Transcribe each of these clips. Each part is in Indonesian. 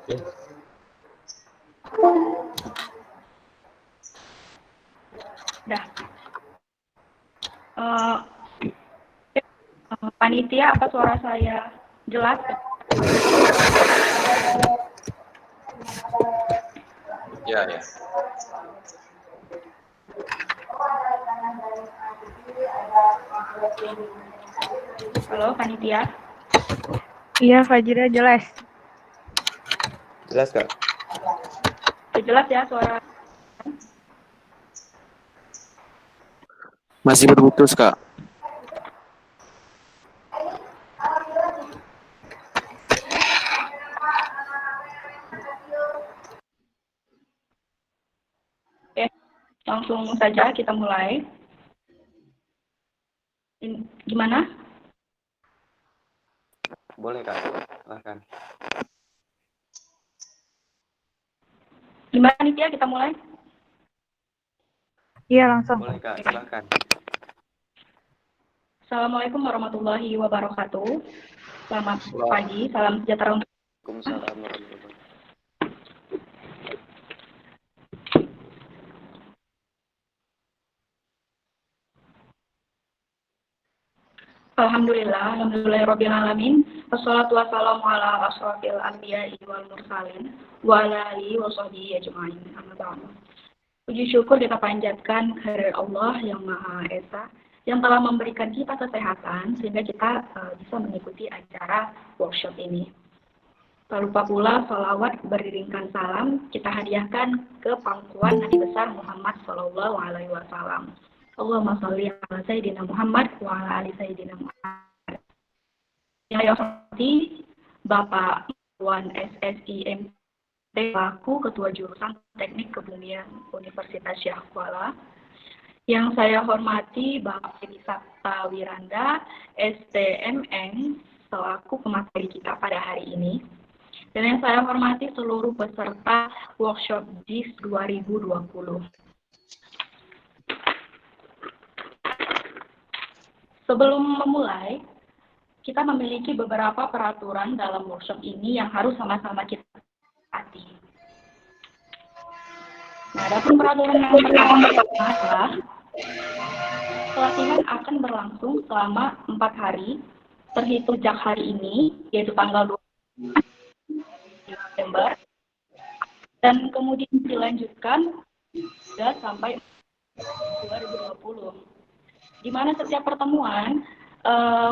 Oke. Udah. Panitia, apa suara saya jelas? Ya, ya. Halo, panitia. Iya, Fajira jelas. Jelas, Kak? Jelas ya suara. Masih berputus, Kak. Oke, langsung saja kita mulai. Gimana? Boleh, Kak. Silahkan. Gimana panitia, kita mulai? Iya, langsung. Boleh, Kak. Silahkan. Assalamualaikum warahmatullahi wabarakatuh. Selamat pagi, salam sejahtera untuk Waalaikumsalam warahmatullahi wabarakatuh. Alhamdulillahirrabbilalamin. Wassalatu wassalamu ala asrofil anbiya'i wal mursalin wa ala alihi wa sahbihi ajma'in. Amma ba'du. Puji syukur kita panjatkan kehadirat Allah yang Maha Esa yang telah memberikan kita kesehatan sehingga kita bisa mengikuti acara workshop ini. Tak lupa pula salawat beriringkan salam kita hadiahkan ke pangkuan Nabi besar Muhammad Sallallahu Alaihi Wasallam. Allahumma sholli ala Sayyidina Muhammad wa ala ali Sayyidina Muhammad. Yang hormati Bapak Wan SSIM selaku Ketua Jurusan Teknik Kebumian Universitas Syekh Kuala. Yang saya hormati Bapak Edi Sabta Wiranda STMN selaku pemateri kita pada hari ini. Dan yang saya hormati seluruh peserta workshop JIS 2020. Sebelum memulai, kita memiliki beberapa peraturan dalam workshop ini yang harus sama-sama kita taati. Nah, adapun peraturan yang pertama adalah pelatihan akan berlangsung selama 4 hari, terhitung sejak hari ini, yaitu tanggal 20 Desember, dan kemudian dilanjutkan hingga sampai 2020. Di mana setiap pertemuan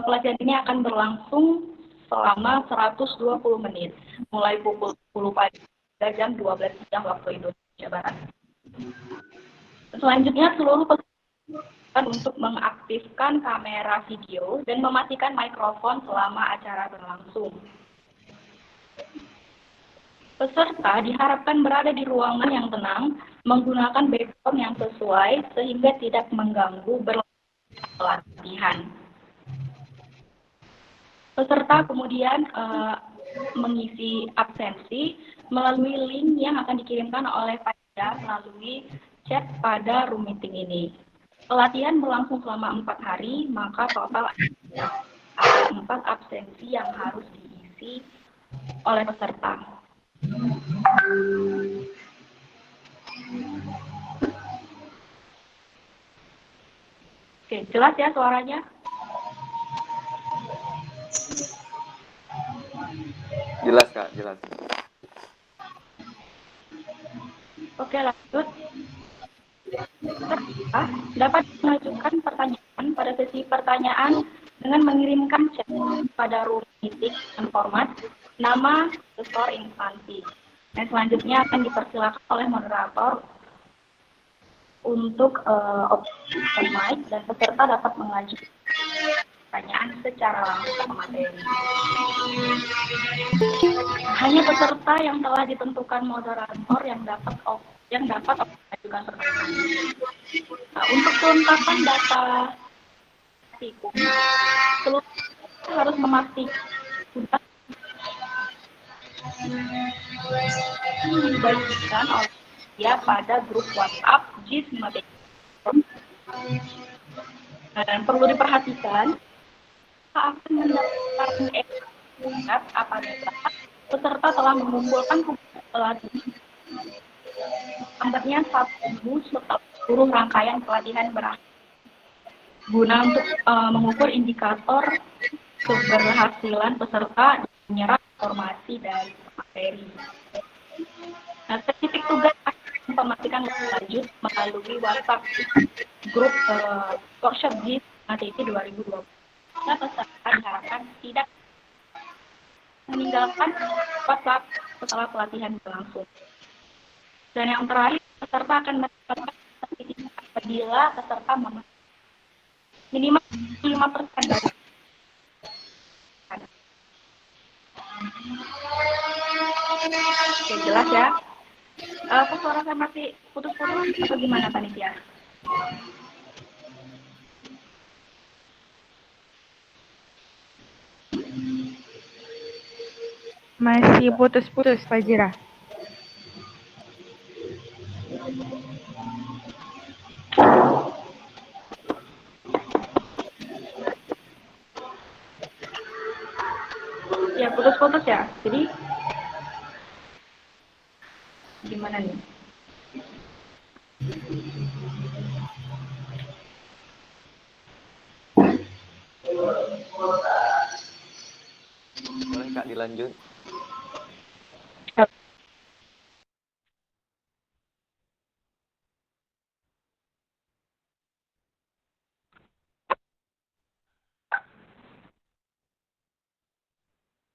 pelatihan ini akan berlangsung selama 120 menit, mulai pukul 10 pagi hingga jam 12 siang waktu Indonesia Barat. Selanjutnya, seluruh peserta untuk mengaktifkan kamera video dan mematikan mikrofon selama acara berlangsung. Peserta diharapkan berada di ruangan yang tenang, menggunakan background yang sesuai sehingga tidak mengganggu pelatihan. Peserta kemudian mengisi absensi melalui link yang akan dikirimkan oleh panitia melalui chat pada room meeting ini. Pelatihan berlangsung selama 4 hari, maka total ada 4 absensi yang harus diisi oleh peserta. Oke, jelas ya suaranya? Jelas, Kak. Jelas. Oke, lanjut. Peserta dapat mengajukan pertanyaan pada sesi pertanyaan dengan mengirimkan chat pada room meeting dan format nama, skor instansi. Dan selanjutnya akan dipersilakan oleh moderator untuk open mic dan peserta dapat mengajukan pertanyaan secara langsung ke materi. Hanya peserta yang telah ditentukan moderator yang dapat mengajukan pertanyaan. Nah, untuk kelengkapan data praktikum, seluruh harus memastikan sudah dibagikan oleh dia pada grup WhatsApp JIS 15. Dan perlu diperhatikan, kita akan mendapatkan apabila peserta telah mengumpulkan pelatihan lambatnya 1 minggu setelah seluruh rangkaian pelatihan berakhir guna untuk mengukur indikator keberhasilan peserta menyerap informasi dari materi. Nah, spesifik tugas akan informasikan lebih lanjut melalui WhatsApp grup workshop GIS ATT 2020. Nah, peserta diharapkan tidak meninggalkan WhatsApp setelah pelatihan berlangsung. Dan yang terakhir, peserta akan mendapatkan sertifikat apabila peserta minimal 5% dari Oke, jelas ya. Kok suara saya masih putus-putus atau gimana panitia? Masih putus-putus, Fajira. Ya, putus-putus ya. Jadi, gimana nih? Boleh Kak dilanjut?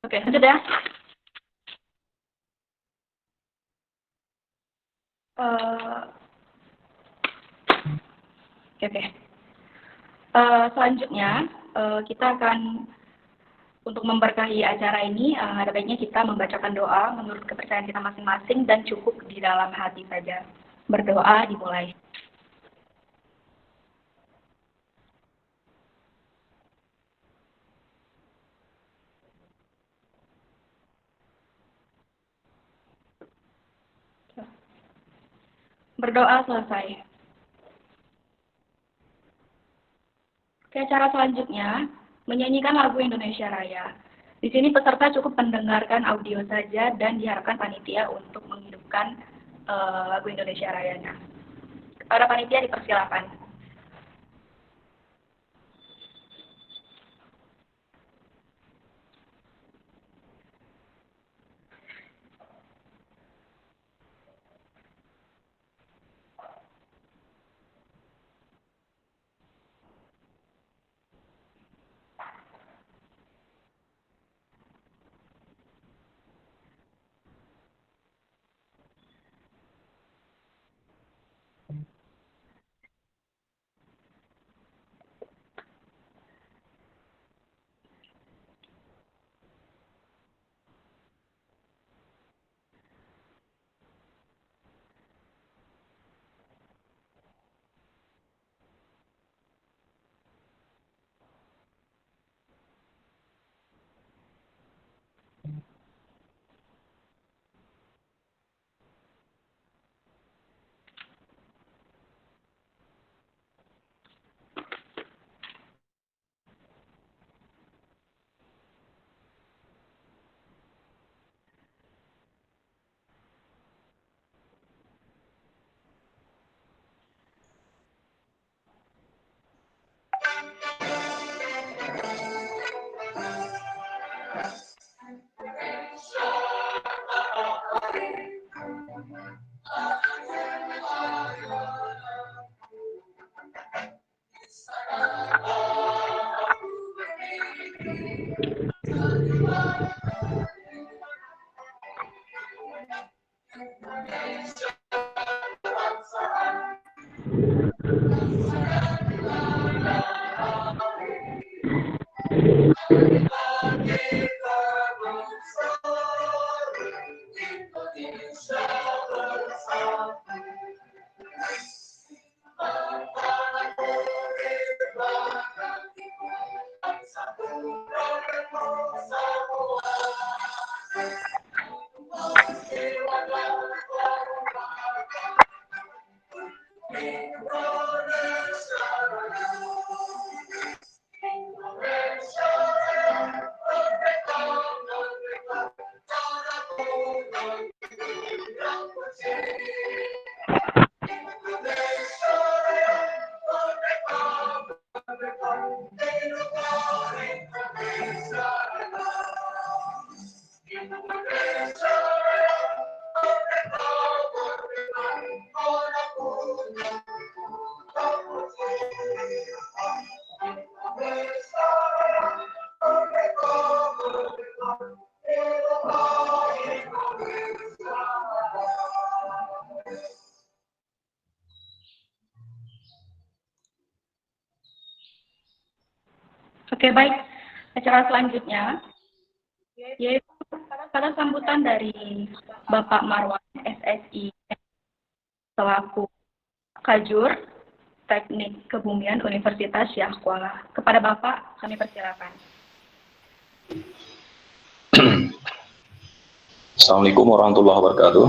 Oke, lanjut ya. Oke. Selanjutnya, kita akan untuk memberkahi acara ini, ada baiknya kita membacakan doa menurut kepercayaan kita masing-masing dan cukup di dalam hati saja. Berdoa dimulai. Berdoa selesai. Oke, cara selanjutnya, menyanyikan lagu Indonesia Raya. Di sini peserta cukup mendengarkan audio saja dan diharapkan panitia untuk menghidupkan lagu Indonesia Rayanya. Kepada panitia dipersilakan. Oke, baik. Acara selanjutnya yaitu pada sambutan dari Bapak Marwan SSI selaku Kajur Teknik Kebumian Universitas Syah Kuala. Kepada Bapak kami persilakan. Assalamualaikum warahmatullahi wabarakatuh.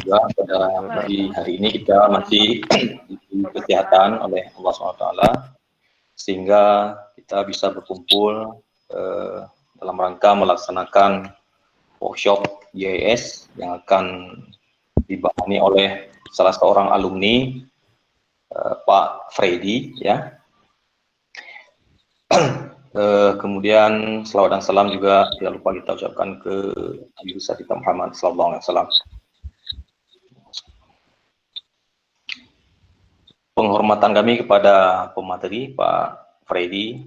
Ya, pada pagi hari ini kita masih diberi kesehatan oleh Allah SWT sehingga kita bisa berkumpul dalam rangka melaksanakan workshop YIS yang akan dibahani oleh salah seorang alumni Pak Freddy, ya. Kemudian selawat dan salam juga tidak lupa kita ucapkan ke Nabi besar kita Muhammad SAW. Penghormatan kami kepada pemateri Pak Freddy,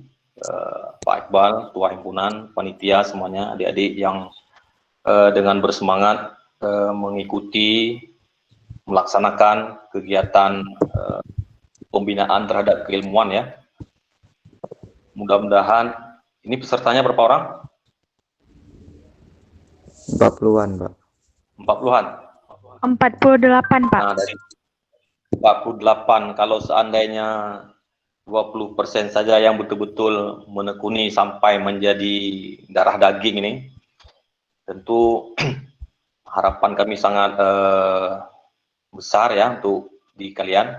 Pak Iqbal, Ketua Himpunan, panitia semuanya, adik-adik yang dengan bersemangat mengikuti melaksanakan kegiatan pembinaan terhadap keilmuan, ya. Mudah-mudahan ini pesertanya berapa orang? 40-an, Pak. 40-an. 48, Pak. Nah, dari 48, kalau seandainya 20% saja yang betul-betul menekuni sampai menjadi darah daging ini, tentu harapan kami sangat besar, ya, untuk di kalian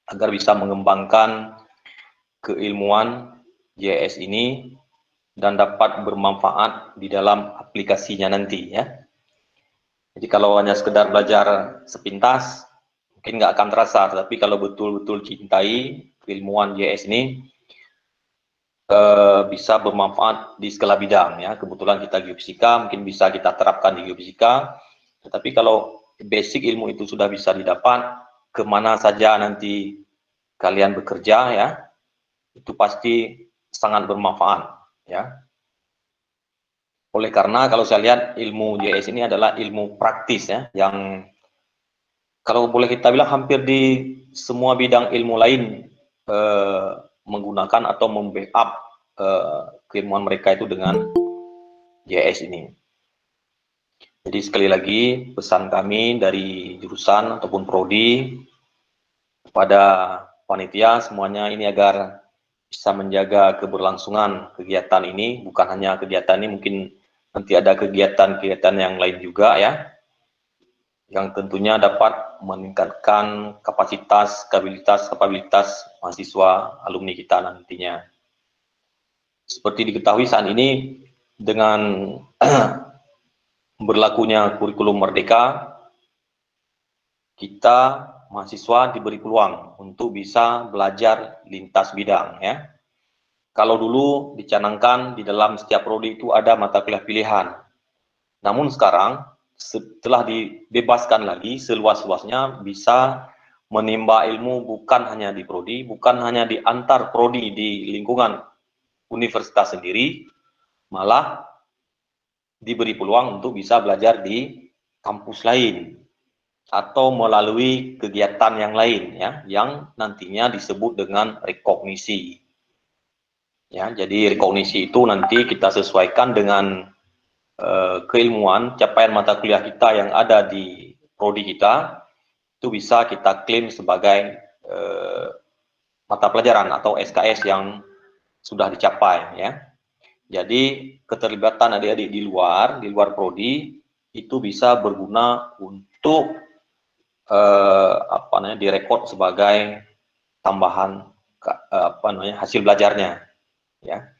agar bisa mengembangkan keilmuan JS ini dan dapat bermanfaat di dalam aplikasinya nanti, ya. Jadi kalau hanya sekedar belajar sepintas mungkin nggak akan terasa, tetapi kalau betul-betul cintai keilmuan JS ini bisa bermanfaat di segala bidang, ya. Kebetulan kita geofisika, mungkin bisa kita terapkan di geofisika, tetapi kalau basic ilmu itu sudah bisa didapat, kemana saja nanti kalian bekerja, ya, itu pasti sangat bermanfaat, ya. Oleh karena kalau saya lihat ilmu JS ini adalah ilmu praktis, ya, yang kalau boleh kita bilang hampir di semua bidang ilmu lain menggunakan atau membackup keilmuan mereka itu dengan JS ini. Jadi sekali lagi pesan kami dari jurusan ataupun prodi kepada panitia semuanya ini agar bisa menjaga keberlangsungan kegiatan ini. Bukan hanya kegiatan ini, mungkin nanti ada kegiatan-kegiatan yang lain juga, ya, yang tentunya dapat meningkatkan kapasitas, kapabilitas mahasiswa alumni kita nantinya. Seperti diketahui saat ini dengan berlakunya kurikulum merdeka, kita mahasiswa diberi peluang untuk bisa belajar lintas bidang, ya. Kalau dulu dicanangkan di dalam setiap prodi itu ada mata kuliah pilihan. Namun sekarang setelah dibebaskan lagi seluas-luasnya bisa menimba ilmu bukan hanya di prodi, bukan hanya di antar prodi di lingkungan universitas sendiri, malah diberi peluang untuk bisa belajar di kampus lain atau melalui kegiatan yang lain, ya, yang nantinya disebut dengan rekognisi. Ya, jadi rekognisi itu nanti kita sesuaikan dengan keilmuan, capaian mata kuliah kita yang ada di prodi kita, itu bisa kita klaim sebagai mata pelajaran atau SKS yang sudah dicapai, ya. Jadi keterlibatan adik-adik di luar prodi itu bisa berguna untuk direkod sebagai tambahan hasil belajarnya, ya.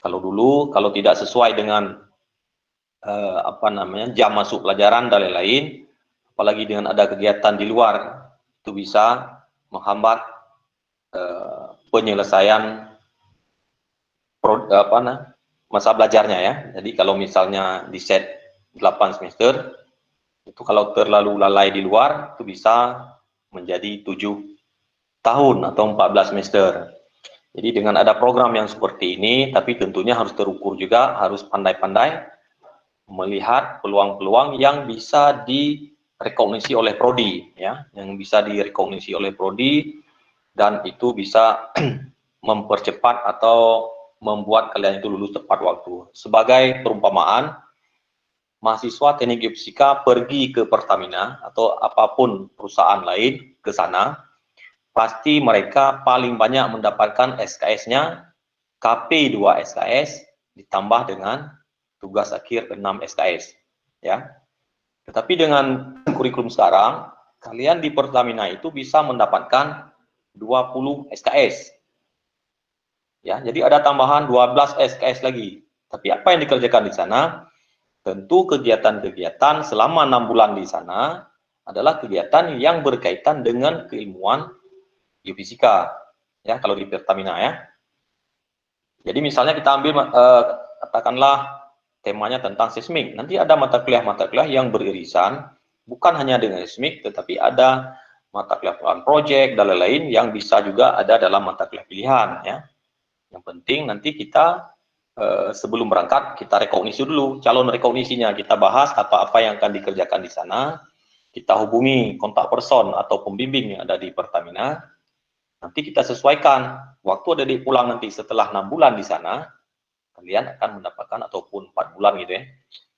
Kalau dulu kalau tidak sesuai dengan jam masuk pelajaran dan lain-lain, apalagi dengan ada kegiatan di luar, itu bisa menghambat penyelesaian masa belajarnya, ya. Jadi kalau misalnya di set 8 semester, itu kalau terlalu lalai di luar, itu bisa menjadi 7 tahun atau 14 semester. Jadi dengan ada program yang seperti ini, tapi tentunya harus terukur juga, harus pandai-pandai melihat peluang-peluang yang bisa direkognisi oleh prodi, ya, yang bisa direkognisi oleh prodi, dan itu bisa mempercepat atau membuat kalian itu lulus tepat waktu. Sebagai perumpamaan, mahasiswa teknik geofisika pergi ke Pertamina atau apapun perusahaan lain ke sana, pasti mereka paling banyak mendapatkan SKS-nya KP2 SKS ditambah dengan tugas akhir 6 SKS, ya. Tetapi dengan kurikulum sekarang, kalian di Pertamina itu bisa mendapatkan 20 SKS. Ya, jadi ada tambahan 12 SKS lagi. Tapi apa yang dikerjakan di sana? Tentu kegiatan-kegiatan selama 6 bulan di sana adalah kegiatan yang berkaitan dengan keilmuan geofisika. Ya, kalau di Pertamina ya. Jadi misalnya kita ambil katakanlah temanya tentang seismik. Nanti ada mata kuliah yang beririsan bukan hanya dengan seismik, tetapi ada mata kuliah project dan lain-lain yang bisa juga ada dalam mata kuliah pilihan ya. Yang penting nanti kita sebelum berangkat kita rekognisi dulu calon rekognisinya, kita bahas apa-apa yang akan dikerjakan di sana, kita hubungi kontak person atau pembimbing yang ada di Pertamina, nanti kita sesuaikan waktu ada di pulang nanti setelah 6 bulan di sana, kalian akan mendapatkan ataupun 4 bulan gitu ya,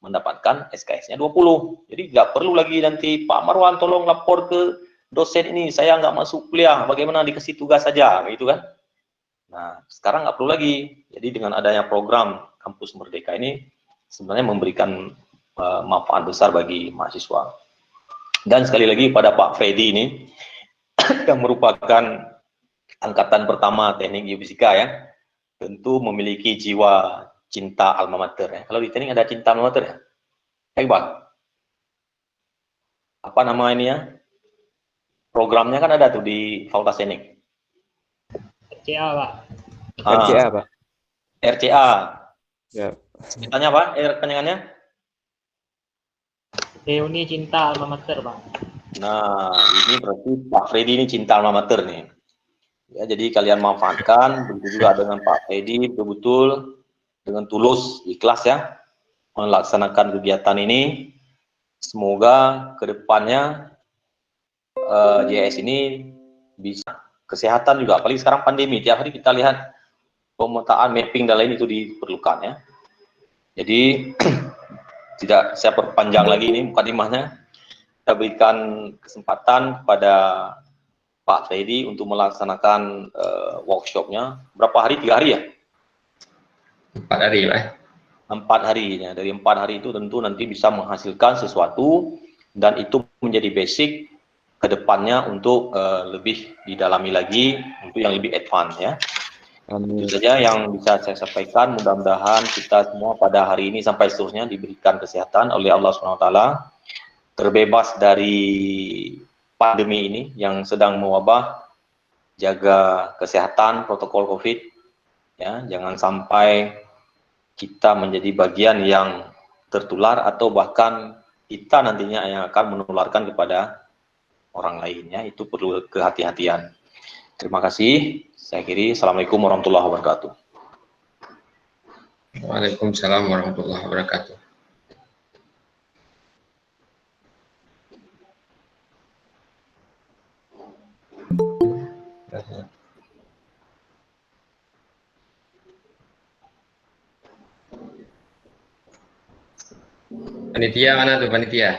mendapatkan SKS-nya 20. Jadi nggak perlu lagi nanti Pak Marwan tolong lapor ke dosen ini, saya nggak masuk kuliah, bagaimana dikasih tugas saja, gitu kan. Nah, sekarang nggak perlu lagi. Jadi dengan adanya program Kampus Merdeka ini sebenarnya memberikan manfaat besar bagi mahasiswa. Dan sekali lagi pada Pak Freddy ini yang merupakan angkatan pertama teknik geofisika ya, tentu memiliki jiwa cinta alma mater ya. Kalau di teknik ada cinta alma mater ya? Bang, apa nama ini ya? Programnya kan ada tuh di Fakultas Teknik. RCA, Pak. RCA, Pak. RCA. Ya. Ceritanya apa? Kepanjangannya? Reuni Cinta Alma Mater, Pak. Nah, ini berarti Pak Freddy ini cinta alma mater nih. Ya, jadi kalian manfaatkan, begitu juga dengan Pak Freddy, betul-betul dengan tulus, ikhlas ya, melaksanakan kegiatan ini. Semoga kedepannya JS ini bisa kesehatan juga, apalagi sekarang pandemi, tiap hari kita lihat pemetaan mapping dan lain itu diperlukan ya. Jadi tidak saya perpanjang lagi ini mukadimahnya, kita berikan kesempatan kepada Pak Freddy untuk melaksanakan workshopnya. Berapa hari? 3 hari ya? 4 hari, Pak. 4 harinya. Dari 4 hari itu tentu nanti bisa menghasilkan sesuatu dan itu menjadi basic ke depannya untuk lebih didalami lagi, untuk yang lebih advance ya. Amin. Itu saja yang bisa saya sampaikan. Mudah-mudahan kita semua pada hari ini sampai seterusnya diberikan kesehatan oleh Allah SWT, terbebas dari pandemi ini yang sedang mewabah, jaga kesehatan, protokol COVID, ya, jangan sampai kita menjadi bagian yang tertular atau bahkan kita nantinya yang akan menularkan kepada orang lainnya, itu perlu kehati-hatian. Terima kasih. Saya akhiri. Assalamualaikum warahmatullahi wabarakatuh. Waalaikumsalam warahmatullahi wabarakatuh. Panitia mana tuh panitia?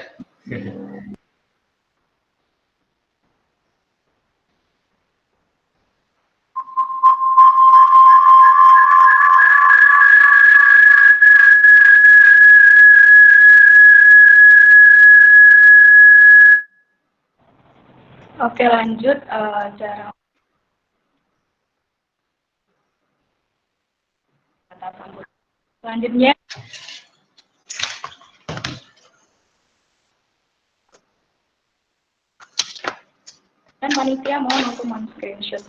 Oke, lanjut cara selanjutnya. Dan panitia mau untuk men-screenshot.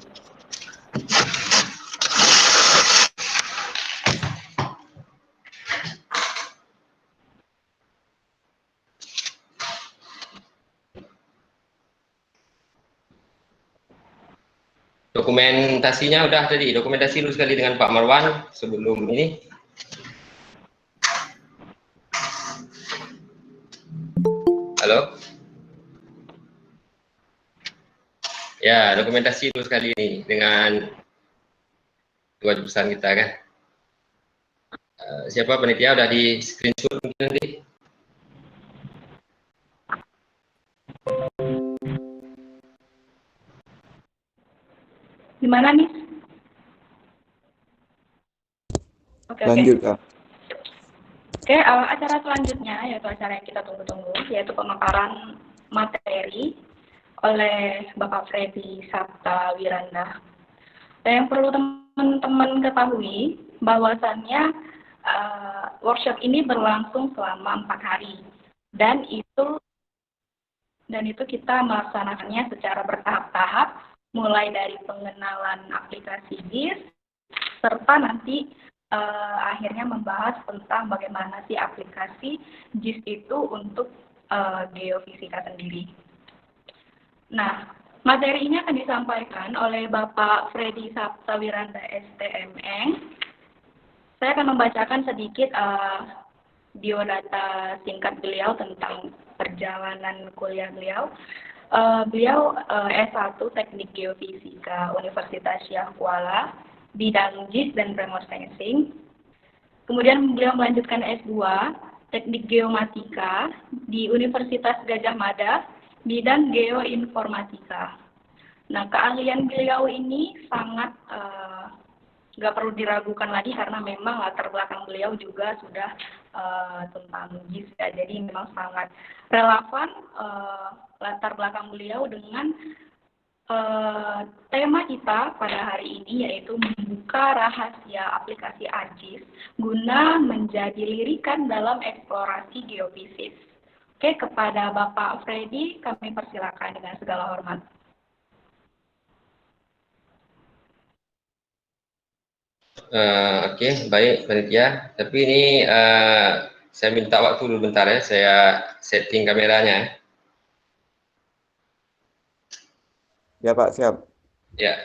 Dokumentasinya udah tadi, dokumentasi dulu sekali dengan Pak Marwan sebelum ini. Halo? Ya, dokumentasi dulu sekali ini dengan Itu jurusan kita kan. Siapa panitia udah di screenshot mungkin nanti? Gimana nih? Oke, lanjut Kak. Oke, acara selanjutnya yaitu acara yang kita tunggu-tunggu, yaitu pemaparan materi oleh Bapak Freddy Sabta Wiranda. Dan yang perlu teman-teman ketahui bahwasannya workshop ini berlangsung selama 4 hari dan itu kita melaksanakannya secara bertahap-tahap, mulai dari pengenalan aplikasi GIS serta nanti akhirnya membahas tentang bagaimana sih aplikasi GIS itu untuk geofisika sendiri. Nah, materi ini akan disampaikan oleh Bapak Freddy Sabta Wiranda STMN. Saya akan membacakan sedikit biodata singkat beliau tentang perjalanan kuliah beliau. Beliau S1 Teknik Geofisika Universitas Syah Kuala, bidang GIS dan remote sensing. Kemudian beliau melanjutkan S2 Teknik Geomatika di Universitas Gajah Mada, bidang geoinformatika. Nah, keahlian beliau ini sangat nggak perlu diragukan lagi karena memang latar belakang beliau juga sudah tentang GIS ya. Jadi memang sangat relevan latar belakang beliau dengan tema kita pada hari ini, yaitu membuka rahasia aplikasi AGIS guna menjadi lirikan dalam eksplorasi geofisis. Oke, kepada Bapak Freddy kami persilakan dengan segala hormat. Oke, baik panitia. Tapi ini saya minta waktu dulu bentar ya, saya setting kameranya. Ya Pak, siap. Ya.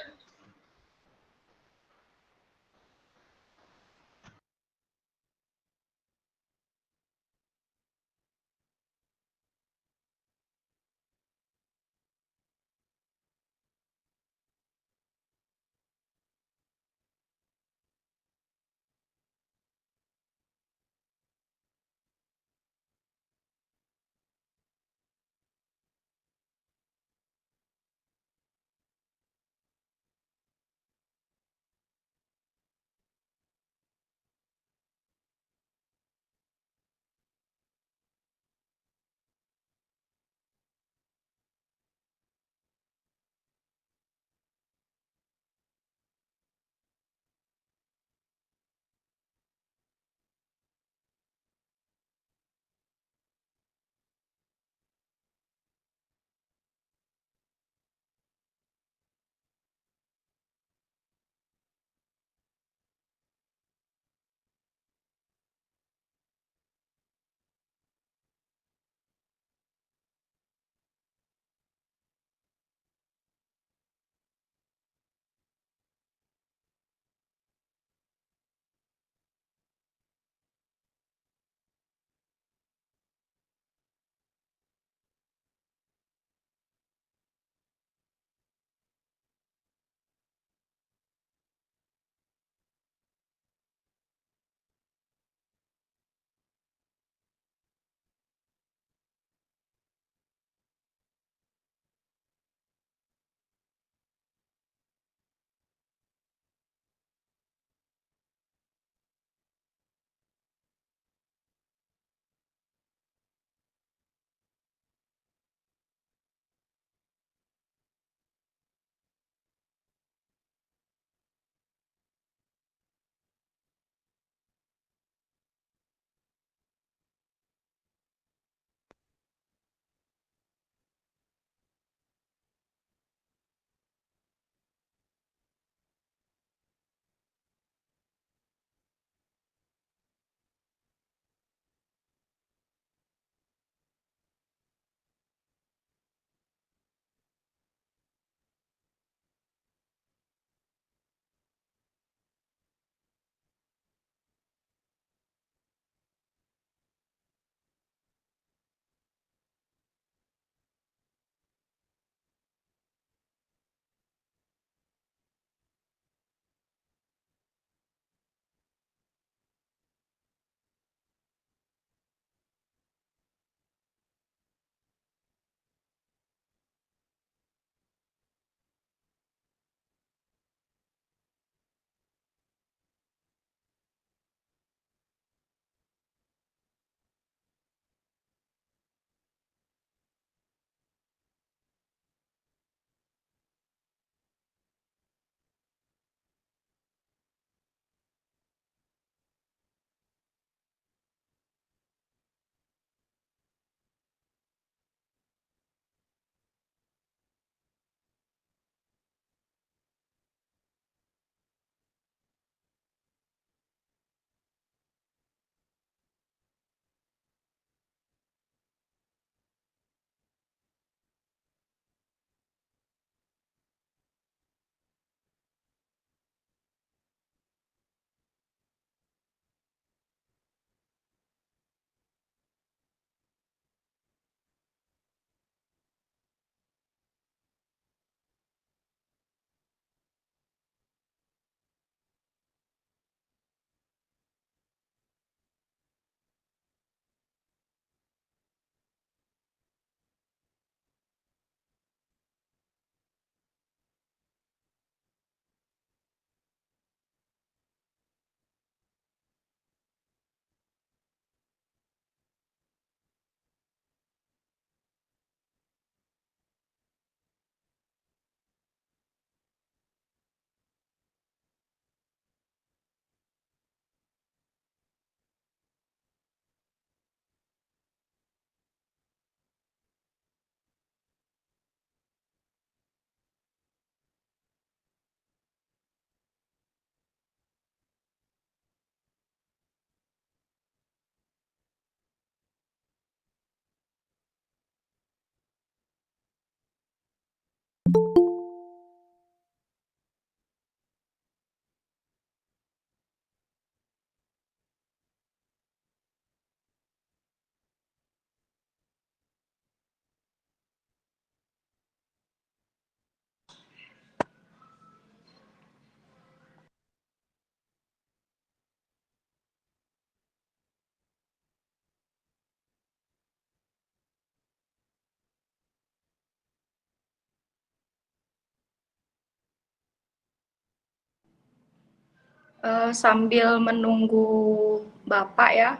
Sambil menunggu Bapak ya,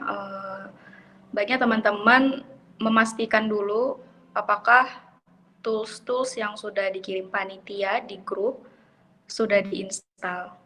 baiknya teman-teman memastikan dulu apakah tools-tools yang sudah dikirim panitia di grup sudah diinstal.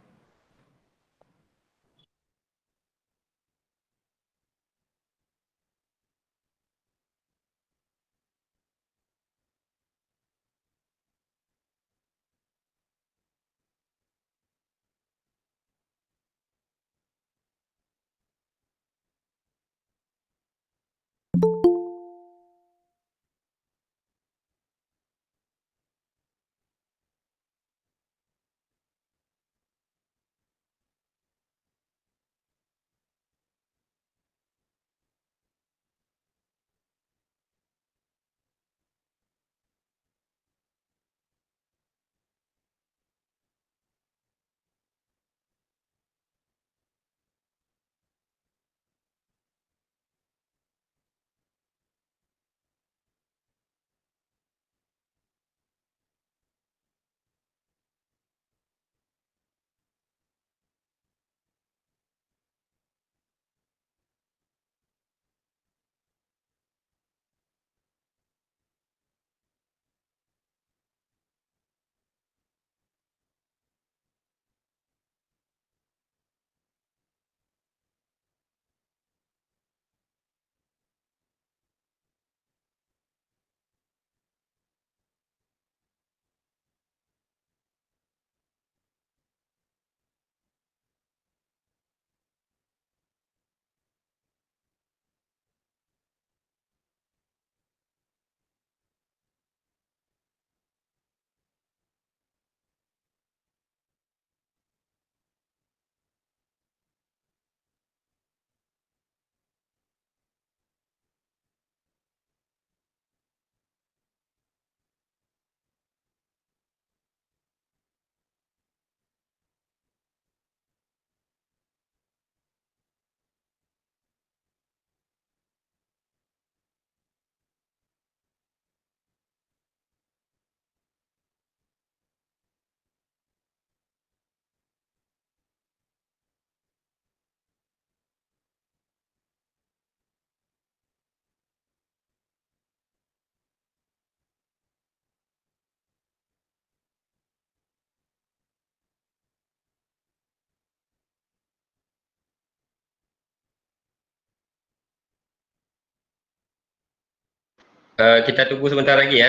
Kita tunggu sebentar lagi ya,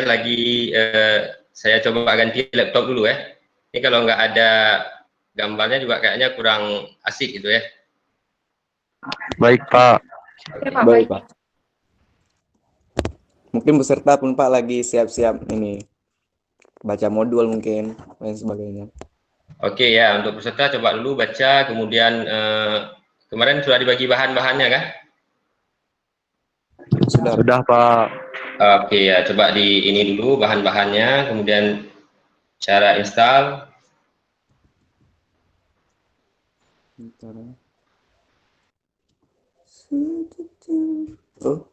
saya coba ganti laptop dulu ya. Ini kalau nggak ada gambarnya juga kayaknya kurang asik gitu ya. Baik, Pak. Oke, Pak, Baik, baik. Pak. Mungkin peserta pun Pak lagi siap-siap ini baca modul mungkin dan sebagainya. Oke ya, untuk peserta coba dulu baca, kemudian kemarin sudah dibagi bahan-bahannya kan? Sudah, Pak. Oke ya, coba di ini dulu bahan-bahannya, kemudian cara install. Oh,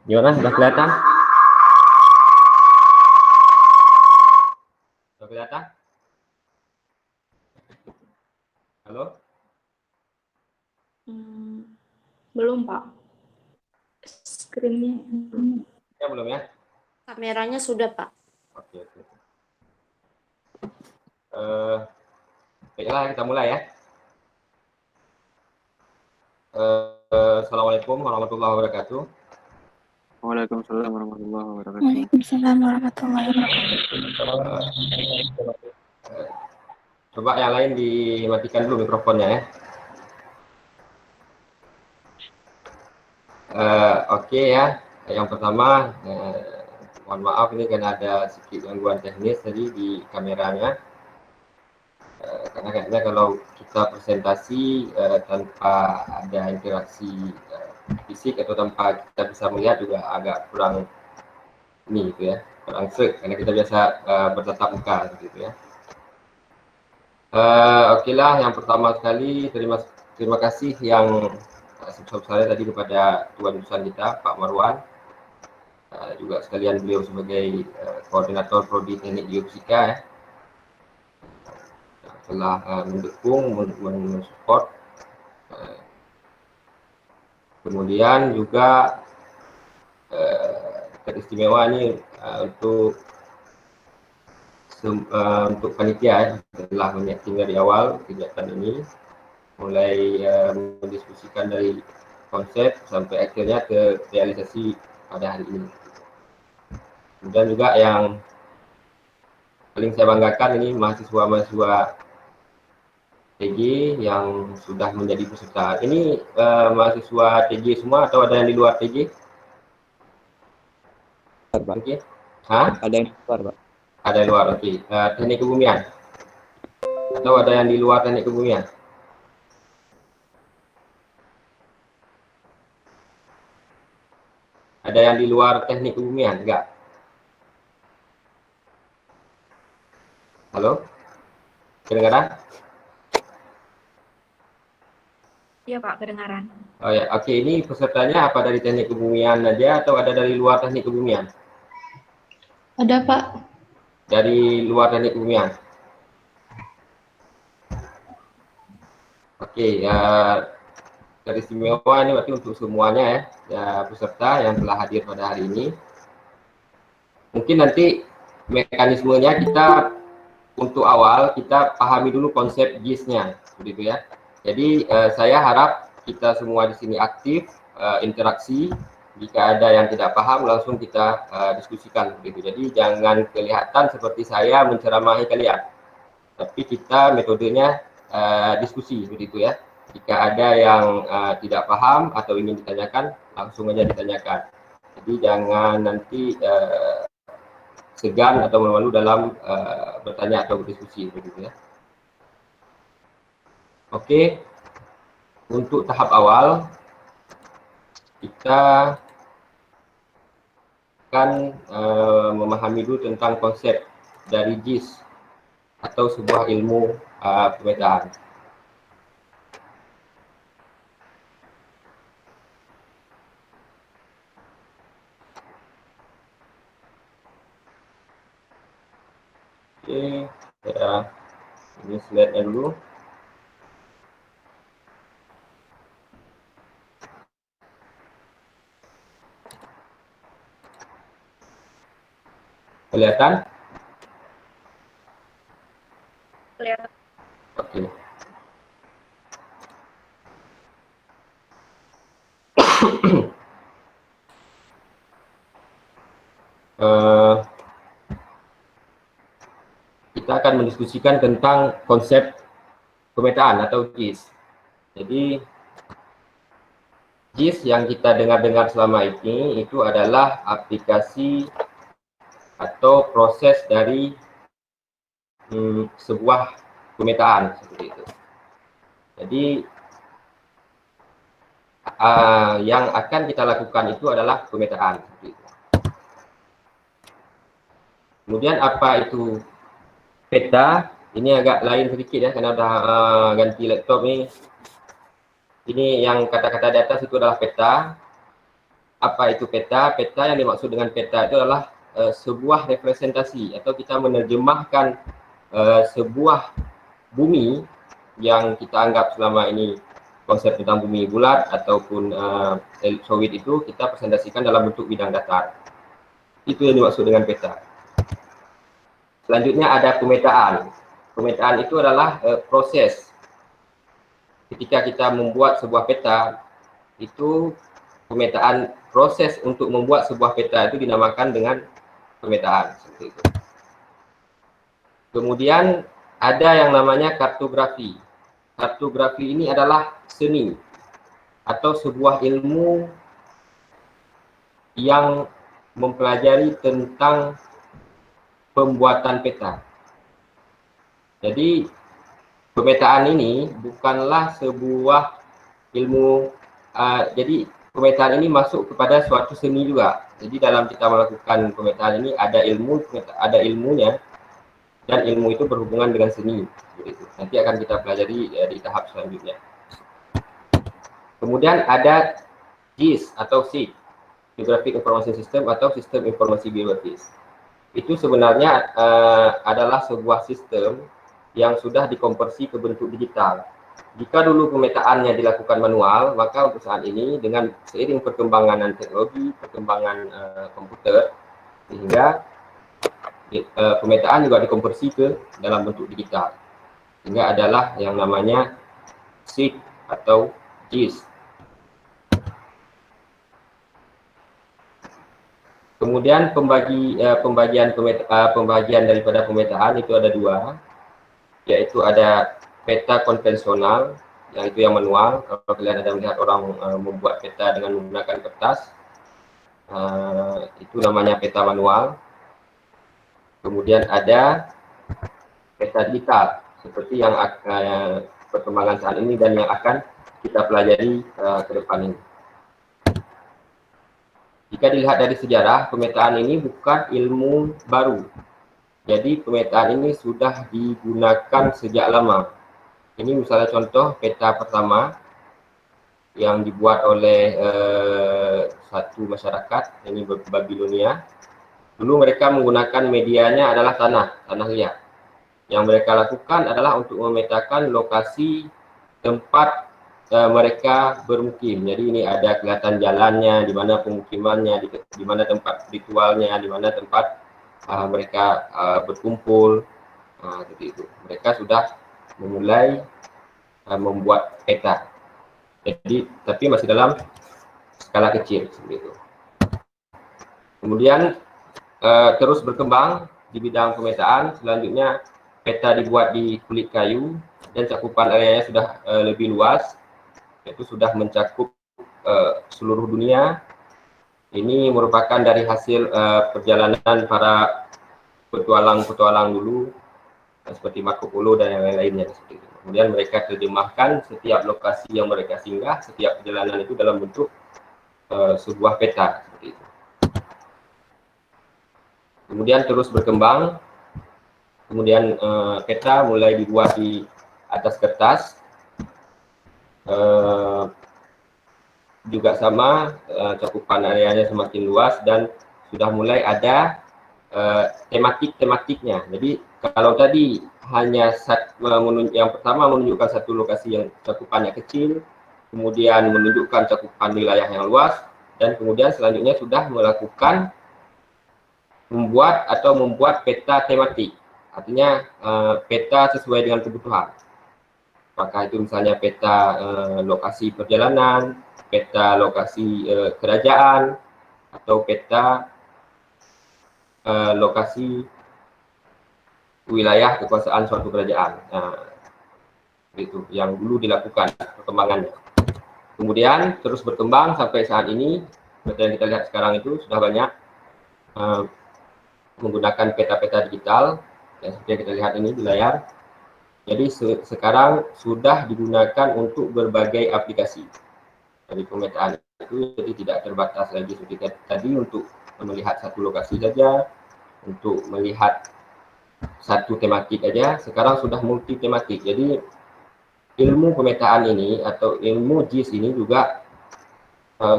Gimana? Sudah kelihatan? Sudah kelihatan? Halo? Belum, Pak. Screen-nya. Ya, belum ya? Kameranya sudah, Pak. Oke. Baiklah, kita mulai ya. Assalamualaikum warahmatullahi wabarakatuh. Waalaikumsalam warahmatullahi wabarakatuh. Waalaikumsalam warahmatullahi wabarakatuh. Coba yang lain dimatikan dulu mikrofonnya ya. Oke ya. Yang pertama, mohon maaf ini karena ada sedikit gangguan teknis tadi di kameranya. Karena kayaknya kalau kita presentasi tanpa ada interaksi fisik atau tanpa kita bisa melihat juga agak kurang ini gitu ya, kurang serik karena kita biasa bertatap muka gitu ya. Oke lah, yang pertama sekali terima kasih yang sebesar-besarnya tadi kepada Tuan Jurusan kita Pak Marwan, juga sekalian beliau sebagai koordinator prodi teknik geofisika ya, telah mendukung, mensupport. Kemudian juga teristimewa ini untuk panitia ya, telah menyiapkan dari awal kegiatan ini, mulai mendiskusikan dari konsep sampai akhirnya ke realisasi pada hari ini. Kemudian juga yang paling saya banggakan ini mahasiswa-mahasiswa TG yang sudah menjadi peserta. Ini mahasiswa TG semua atau ada yang di luar TG? Pak. Oke. Hah? Ada yang keluar, Pak. Ada yang luar, oke. Teknik kebumian? Atau ada yang di luar teknik kebumian? Ada yang di luar teknik kebumian? Enggak? Halo? Kedengaran? Iya, Pak, kedengaran. Oh ya, oke. Ini pesertanya apa dari teknik kebumian aja atau ada dari luar teknik kebumian? Ada, Pak. Dari luar teknik kebumian? Oke, dari istimewa ini berarti untuk semuanya ya, peserta yang telah hadir pada hari ini. Mungkin nanti mekanismenya kita untuk awal kita pahami dulu konsep GIS-nya, begitu ya. Jadi saya harap kita semua di sini aktif, interaksi. Jika ada yang tidak paham langsung kita diskusikan, begitu. Jadi jangan kelihatan seperti saya menceramahi kalian, tapi kita metodenya diskusi, begitu ya. Jika ada yang tidak paham atau ingin ditanyakan, langsung aja ditanyakan. Jadi jangan nanti segan atau malu dalam bertanya atau berdiskusi, begitu ya. Oke, untuk tahap awal kita akan memahami dulu tentang konsep dari GIS atau sebuah ilmu pemetaan. Oke, ya, ini slide-nya dulu. Kelihatan? Kelihatan. Oke. Kita akan mendiskusikan tentang konsep pemetaan atau GIS. Jadi GIS yang kita dengar-dengar selama ini itu adalah aplikasi atau proses dari sebuah pemetaan seperti itu. Jadi yang akan kita lakukan itu adalah pemetaan seperti itu. Kemudian apa itu peta? Ini agak lain sedikit ya karena udah ganti laptop nih. Ini yang kata-kata di atas itu adalah peta. apa itu peta? Peta yang dimaksud dengan peta itu adalah sebuah representasi atau kita menerjemahkan sebuah bumi yang kita anggap selama ini konsep tentang bumi bulat ataupun solid itu kita presentasikan dalam bentuk bidang datar. Itu yang dimaksud dengan peta. Selanjutnya ada pemetaan. Pemetaan itu adalah proses ketika kita membuat sebuah peta. Itu pemetaan, proses untuk membuat sebuah peta itu dinamakan dengan pemetaan, seperti itu. Kemudian ada yang namanya kartografi. Kartografi ini adalah seni atau sebuah ilmu yang mempelajari tentang pembuatan peta. Jadi pemetaan ini bukanlah sebuah ilmu, jadi pemetaan ini masuk kepada suatu seni juga. Jadi dalam kita melakukan pemetaan ini ada ilmunya, dan ilmu itu berhubungan dengan seni. Begitu. Nanti akan kita pelajari di tahap selanjutnya. Kemudian ada GIS atau SIG, Geographic Information System atau Sistem Informasi Geografis. Itu sebenarnya adalah sebuah sistem yang sudah dikonversi ke bentuk digital. Jika dulu pemetaannya dilakukan manual, maka untuk saat ini dengan seiring perkembangan teknologi, perkembangan komputer, sehingga pemetaan juga dikonversi ke dalam bentuk digital. Sehingga adalah yang namanya SIG atau GIS. Kemudian pembagian daripada pemetaan itu ada dua, yaitu ada peta konvensional, yang itu yang manual. Kalau kalian ada melihat orang membuat peta dengan menggunakan kertas, itu namanya peta manual. Kemudian ada peta digital, seperti yang perkembangan saat ini dan yang akan kita pelajari ke depan ini. Jika dilihat dari sejarah, pemetaan ini bukan ilmu baru. Jadi pemetaan ini sudah digunakan sejak lama. Ini misalnya contoh peta pertama yang dibuat oleh satu masyarakat, ini Babilonia. Dulu mereka menggunakan medianya adalah tanah liat. Yang mereka lakukan adalah untuk memetakan lokasi tempat mereka bermukim. Jadi ini ada kelihatan jalannya, di mana pemukimannya, di mana tempat ritualnya, di mana tempat mereka berkumpul. Seperti itu. Mereka sudah memulai membuat peta. Jadi tapi masih dalam skala kecil seperti itu. Kemudian terus berkembang di bidang pemetaan. Selanjutnya peta dibuat di kulit kayu dan cakupan areanya sudah lebih luas, yaitu sudah mencakup seluruh dunia. Ini merupakan dari hasil perjalanan para petualang dulu, seperti Marco Polo dan yang lain-lainnya. Kemudian mereka terjemahkan setiap lokasi yang mereka singgah, setiap perjalanan itu dalam bentuk sebuah peta. Seperti itu. Kemudian terus berkembang. Kemudian peta mulai dibuat di atas kertas. Juga sama, cakupan areanya semakin luas dan sudah mulai ada tematiknya. Jadi kalau tadi hanya yang pertama menunjukkan satu lokasi yang cakupannya kecil, kemudian menunjukkan cakupan wilayah yang luas, dan kemudian selanjutnya sudah melakukan membuat peta tematik. Artinya peta sesuai dengan kebutuhan. Apakah itu misalnya peta lokasi perjalanan, peta lokasi kerajaan, atau peta lokasi wilayah kekuasaan suatu kerajaan. Itu yang dulu dilakukan perkembangannya. Kemudian terus berkembang sampai saat ini, seperti yang kita lihat sekarang itu sudah banyak menggunakan peta-peta digital, yang seperti yang kita lihat ini di layar. Jadi sekarang sudah digunakan untuk berbagai aplikasi. Dari pemetaan itu jadi tidak terbatas lagi seperti tadi untuk melihat satu lokasi saja, untuk melihat satu tematik aja. Sekarang sudah multi tematik. Jadi ilmu pemetaan ini atau ilmu GIS ini juga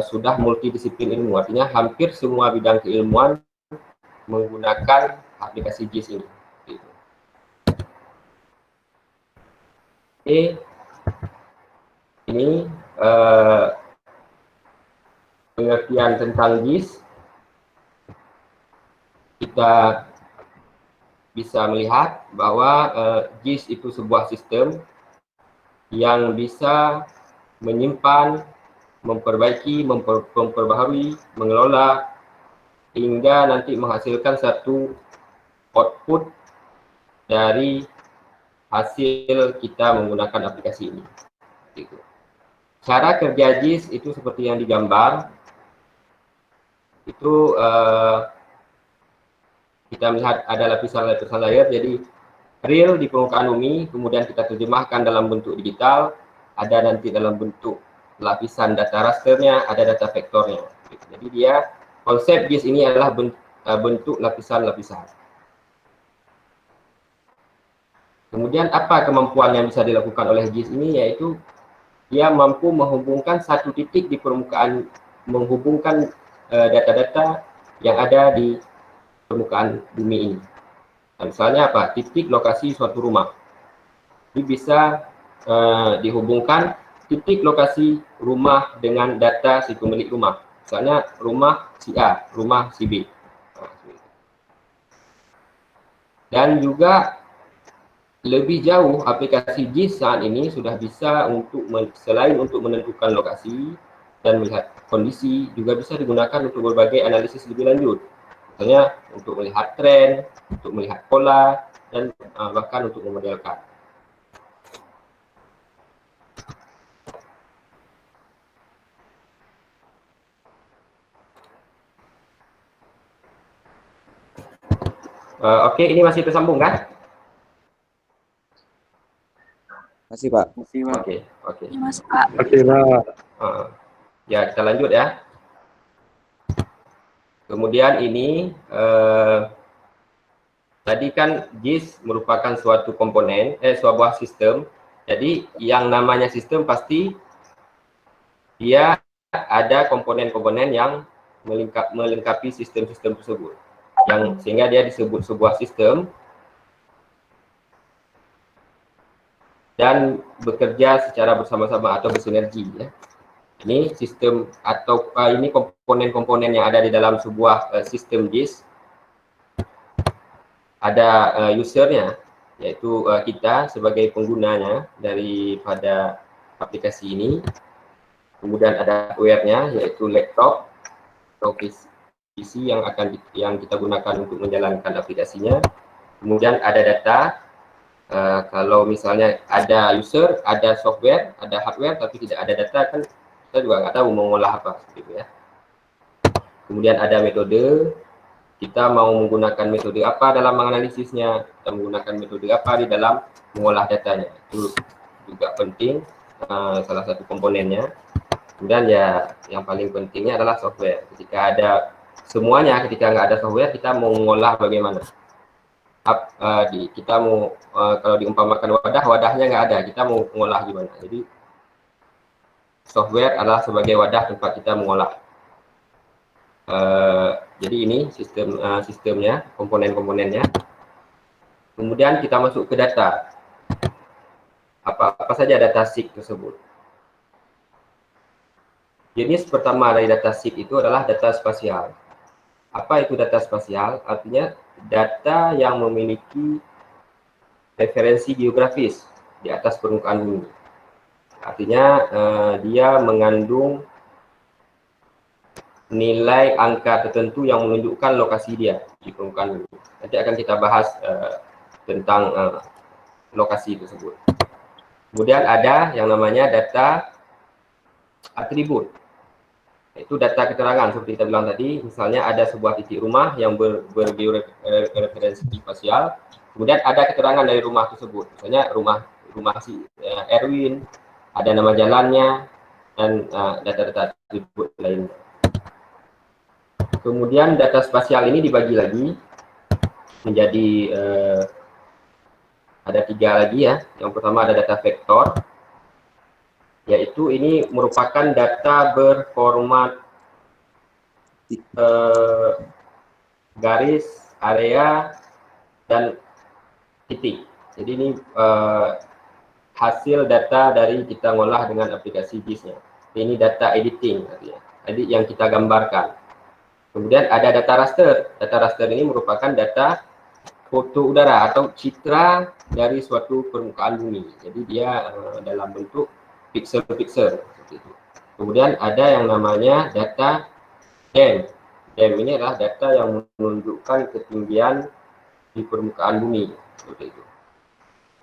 sudah multidisiplin ilmu, artinya hampir semua bidang keilmuan menggunakan aplikasi JIS ini. Gitu. Oke, ini pengertian tentang JIS. Kita bisa melihat bahwa JIS itu sebuah sistem yang bisa menyimpan, memperbaiki, memperbaharui, mengelola, hingga nanti menghasilkan satu output dari hasil kita menggunakan aplikasi ini. Gitu. Cara kerja JIS itu seperti yang digambar. Itu kita melihat ada lapisan-lapisan layer, jadi real di permukaan bumi, kemudian kita terjemahkan dalam bentuk digital, ada nanti dalam bentuk lapisan data rasternya, ada data vektornya. Jadi dia, konsep JIS ini adalah bentuk lapisan-lapisan. Kemudian apa kemampuan yang bisa dilakukan oleh JIS ini, yaitu dia mampu menghubungkan satu titik di permukaan, menghubungkan data-data yang ada di permukaan bumi ini. Nah, misalnya apa? Titik lokasi suatu rumah. Ini bisa dihubungkan titik lokasi rumah dengan data si pemilik rumah. Misalnya rumah si A, rumah si B. Dan juga lebih jauh, aplikasi JIS saat ini sudah bisa untuk selain untuk menentukan lokasi dan melihat kondisi, juga bisa digunakan untuk berbagai analisis lebih lanjut. Misalnya untuk melihat tren, untuk melihat pola, dan bahkan untuk memodelkan. Oke, ini masih tersambung kan? Masih, Pak. Oke. Ya, Mas, Pak. Ya, kita lanjut ya. Kemudian ini tadi kan JIS merupakan suatu komponen, sebuah sistem. Jadi yang namanya sistem pasti dia ada komponen-komponen yang melengkapi sistem-sistem tersebut, yang sehingga dia disebut sebuah sistem dan bekerja secara bersama-sama atau bersinergi. Ya. Ini sistem atau ini komponen-komponen yang ada di dalam sebuah sistem JIS. Ada usernya, yaitu kita sebagai penggunanya daripada aplikasi ini. Kemudian ada hardware-nya, yaitu laptop atau PC yang kita gunakan untuk menjalankan aplikasinya. Kemudian ada data. Kalau misalnya ada user, ada software, ada hardware, tapi tidak ada data, kan kita juga nggak tahu mengolah apa, gitu ya. Kemudian ada metode, kita mau menggunakan metode apa dalam menganalisisnya, kita menggunakan metode apa di dalam mengolah datanya, itu juga penting, salah satu komponennya. Kemudian ya yang paling pentingnya adalah software. Ketika ada semuanya, ketika nggak ada software, kita mau mengolah bagaimana? Kita mau kalau diumpamakan wadahnya nggak ada, kita mau mengolah gimana? Jadi software adalah sebagai wadah tempat kita mengolah. Jadi ini sistemnya, komponen-komponennya. Kemudian kita masuk ke data. Apa saja data SIG tersebut? Jenis pertama dari data SIG itu adalah data spasial. Apa itu data spasial? Artinya data yang memiliki referensi geografis di atas permukaan bumi. Artinya dia mengandung nilai angka tertentu yang menunjukkan lokasi dia di permukaan bumi. Nanti akan kita bahas tentang lokasi tersebut. Kemudian ada yang namanya data atribut. Itu data keterangan seperti kita bilang tadi. Misalnya ada sebuah titik rumah yang bergeoreferensi spasial. Kemudian ada keterangan dari rumah tersebut. Misalnya rumah si Erwin, ada nama jalannya, dan data-data atribut lainnya. Kemudian data spasial ini dibagi lagi menjadi ada 3 lagi ya. Yang pertama ada data vektor, yaitu yaitu ini merupakan data berformat garis, area, dan titik. Jadi ini hasil data dari kita ngolah dengan aplikasi GIS-nya. Ini data editing artinya, edit yang kita gambarkan. Kemudian ada data raster. Data raster ini merupakan data foto udara atau citra dari suatu permukaan bumi. Jadi dia dalam bentuk pixel-pixel seperti itu. Kemudian ada yang namanya data DEM. DEM ini adalah data yang menunjukkan ketinggian di permukaan bumi seperti itu.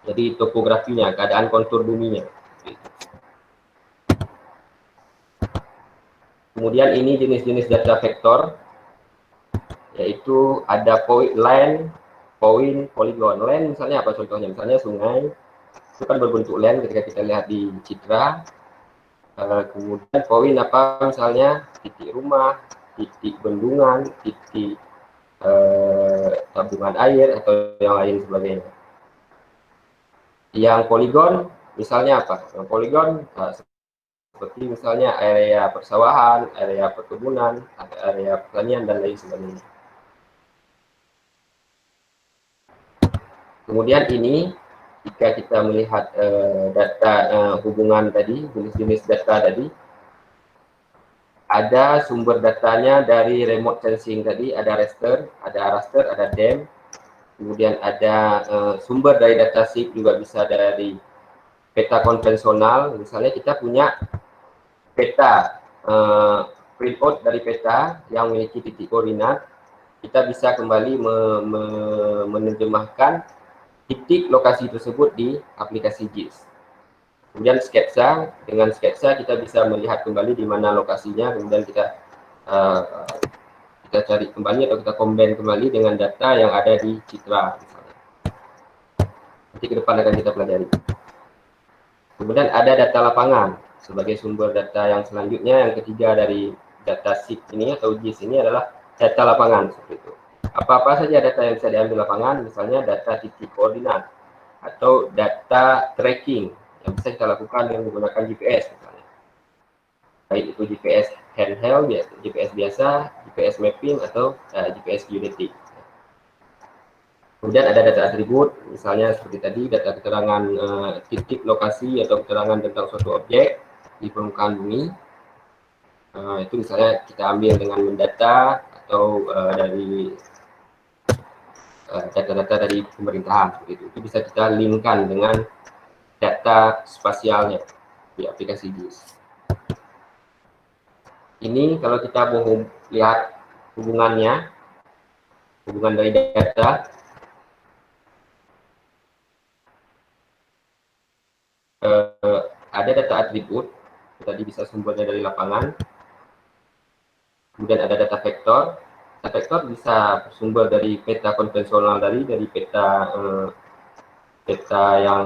Jadi topografinya, keadaan kontur buminya. Kemudian ini jenis-jenis data vektor, yaitu ada line, point, polygon. Line misalnya apa contohnya? Misalnya sungai, itu kan berbentuk line ketika kita lihat di citra. Kemudian point apa? Misalnya titik rumah, titik bendungan, titik tabungan air, atau yang lain sebagainya. Yang polygon misalnya apa? Yang polygon seperti misalnya area persawahan, area perkebunan, area pertanian, dan lain sebagainya. Kemudian ini, jika kita melihat data hubungan tadi, jenis-jenis data tadi, ada sumber datanya dari remote sensing tadi, ada raster, ada DEM, kemudian ada sumber dari data sheet juga bisa dari peta konvensional. Misalnya kita punya peta, printout dari peta yang memiliki titik koordinat, kita bisa kembali menerjemahkan titik lokasi tersebut di aplikasi GIS. Kemudian sketsa, dengan sketsa kita bisa melihat kembali di mana lokasinya, kemudian kita cari kembali atau kita combine kembali dengan data yang ada di citra misalnya. Nanti ke depan akan kita pelajari. Kemudian ada data lapangan sebagai sumber data yang selanjutnya. Yang ketiga dari data sheet ini atau GIS ini adalah data lapangan seperti itu. Apa-apa saja data yang bisa diambil lapangan, misalnya data titik koordinat atau data tracking yang bisa kita lakukan dengan menggunakan GPS misalnya. Baik itu GPS handheld, GPS biasa, GPS mapping, atau GPS geodetik. Kemudian ada data atribut, misalnya seperti tadi, data keterangan titik lokasi atau keterangan tentang suatu objek di permukaan bumi. Itu misalnya kita ambil dengan mendata atau dari data-data dari pemerintahan. Seperti itu bisa kita linkkan dengan data spasialnya di aplikasi GIS. Ini kalau kita mau lihat hubungannya, hubungan dari data, ada data atribut, tadi bisa sumbernya dari lapangan. Kemudian ada data vektor. Data vektor bisa sumber dari peta konvensional dari peta yang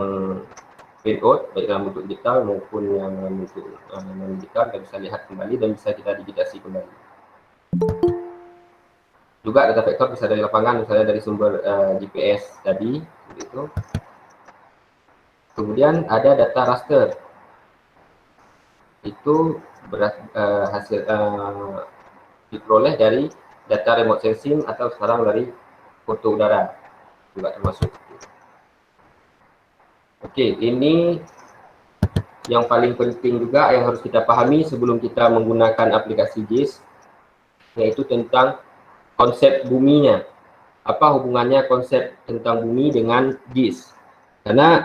printout, baik dalam bentuk digital maupun yang dalam bentuk non-digital. Kita bisa lihat kembali dan bisa kita digitasi kembali. Juga data vektor bisa dari lapangan, misalnya dari sumber GPS tadi, begitu. Kemudian ada data raster. Itu hasil diperoleh dari data remote sensing atau sekarang dari foto udara juga termasuk. Oke, ini yang paling penting juga yang harus kita pahami sebelum kita menggunakan aplikasi GIS, yaitu tentang konsep buminya. Apa hubungannya konsep tentang bumi dengan GIS? Karena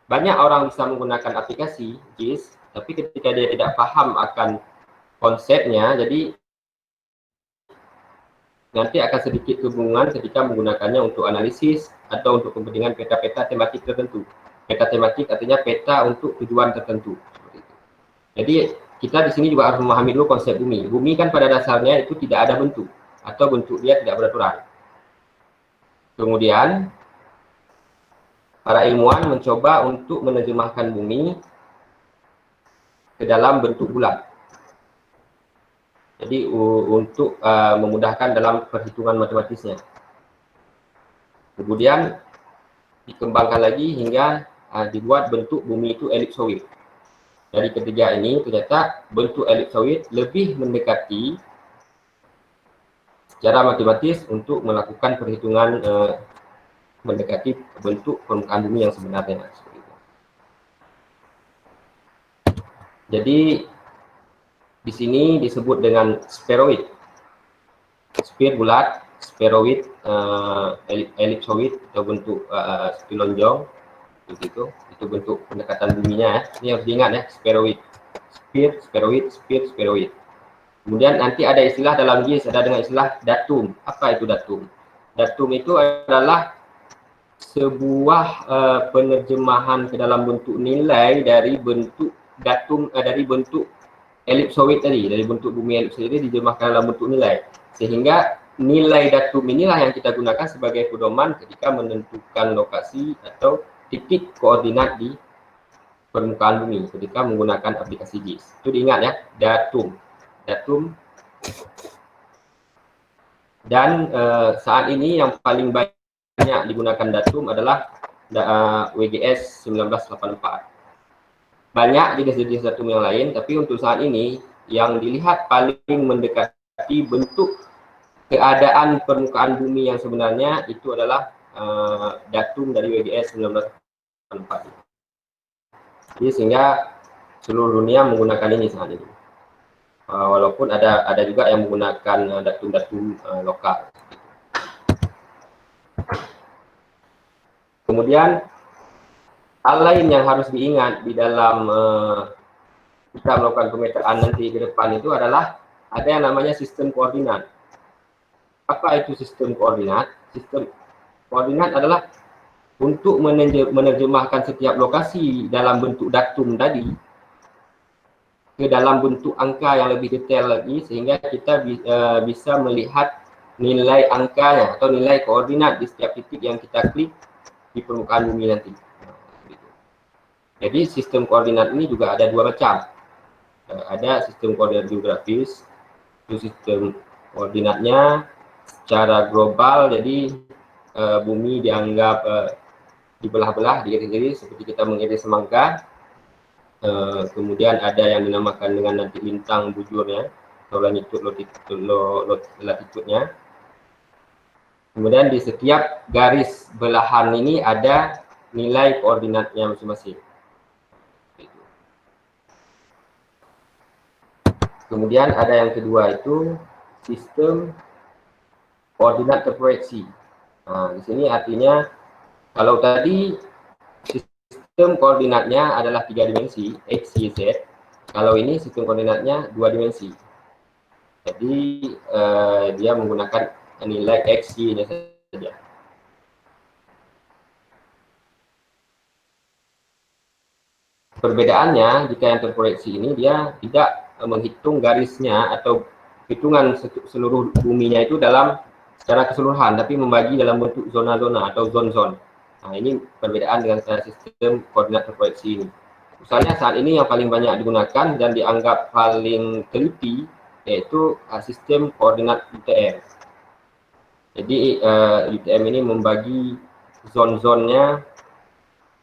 banyak orang bisa menggunakan aplikasi GIS, tapi ketika dia tidak paham akan konsepnya, jadi nanti akan sedikit kebingungan ketika menggunakannya untuk analisis atau untuk kepentingan peta-peta tematik tertentu. Peta tematik artinya peta untuk tujuan tertentu. Jadi kita di sini juga harus memahami dulu konsep bumi. Bumi kan pada dasarnya itu tidak ada bentuk atau bentuk dia tidak beraturan. Kemudian para ilmuwan mencoba untuk menerjemahkan bumi ke dalam bentuk bulat. Jadi untuk memudahkan dalam perhitungan matematisnya. Kemudian dikembangkan lagi hingga dibuat bentuk bumi itu elipsoid. dari ketiga ini ternyata bentuk elipsoid lebih mendekati secara matematis untuk melakukan perhitungan mendekati bentuk permukaan bumi yang sebenarnya. Jadi di sini disebut dengan spheroid, sphere bulat, spheroid, ellipsoid atau bentuk lonjong, begitu. Itu bentuk pendekatan buminya. Ini harus diingat ya, spheroid, sphere, spheroid, sphere, spheroid. Kemudian nanti ada istilah dalam GIS, ada dengan istilah datum. Apa itu datum? Datum itu adalah sebuah penerjemahan ke dalam bentuk nilai dari bentuk datum, dari bentuk elipsoid tadi, dari bentuk bumi elipsoid ini diterjemahkan dalam bentuk nilai. Sehingga nilai datum inilah yang kita gunakan sebagai pedoman ketika menentukan lokasi atau titik koordinat di permukaan bumi ketika menggunakan aplikasi GIS. Itu diingat ya, datum. Datum. Dan saat ini yang paling banyak digunakan datum adalah WGS 1984. Banyak jenis-jenis datum yang lain, tapi untuk saat ini yang dilihat paling mendekati bentuk keadaan permukaan bumi yang sebenarnya itu adalah datum dari WGS 1984. Jadi sehingga seluruh dunia menggunakan ini saat ini. Walaupun ada juga yang menggunakan datum-datum lokal. Kemudian hal lain yang harus diingat di dalam kita melakukan pemetaan nanti ke depan itu adalah ada yang namanya sistem koordinat. Apa itu sistem koordinat? Sistem koordinat adalah untuk menerjemahkan setiap lokasi dalam bentuk datum tadi ke dalam bentuk angka yang lebih detail lagi, sehingga kita bisa melihat nilai angkanya atau nilai koordinat di setiap titik yang kita klik di permukaan bumi nanti. Jadi sistem koordinat ini juga ada dua macam. Ada sistem koordinat geografis, itu sistem koordinatnya secara global, jadi bumi dianggap dibelah-belah, diiris-iris seperti kita mengiris semangka. Kemudian ada yang dinamakan dengan nanti lintang bujurnya atau latitudenya. Kemudian di setiap garis belahan ini ada nilai koordinatnya masing-masing. Kemudian ada yang kedua itu sistem koordinat terproyeksi. Nah, di sini artinya kalau tadi sistem koordinatnya adalah 3 dimensi, X, Y, Z. Kalau ini sistem koordinatnya 2 dimensi. Jadi dia menggunakan nilai X, Y-nya saja. Perbedaannya jika yang terproyeksi ini dia tidak menghitung garisnya atau hitungan seluruh buminya itu dalam secara keseluruhan, tapi membagi dalam bentuk zona-zona atau zon-zon. Nah, ini perbedaan dengan sistem koordinat terproyeksi ini. Misalnya saat ini yang paling banyak digunakan dan dianggap paling teliti yaitu sistem koordinat UTM. Jadi UTM ini membagi zon-zonnya,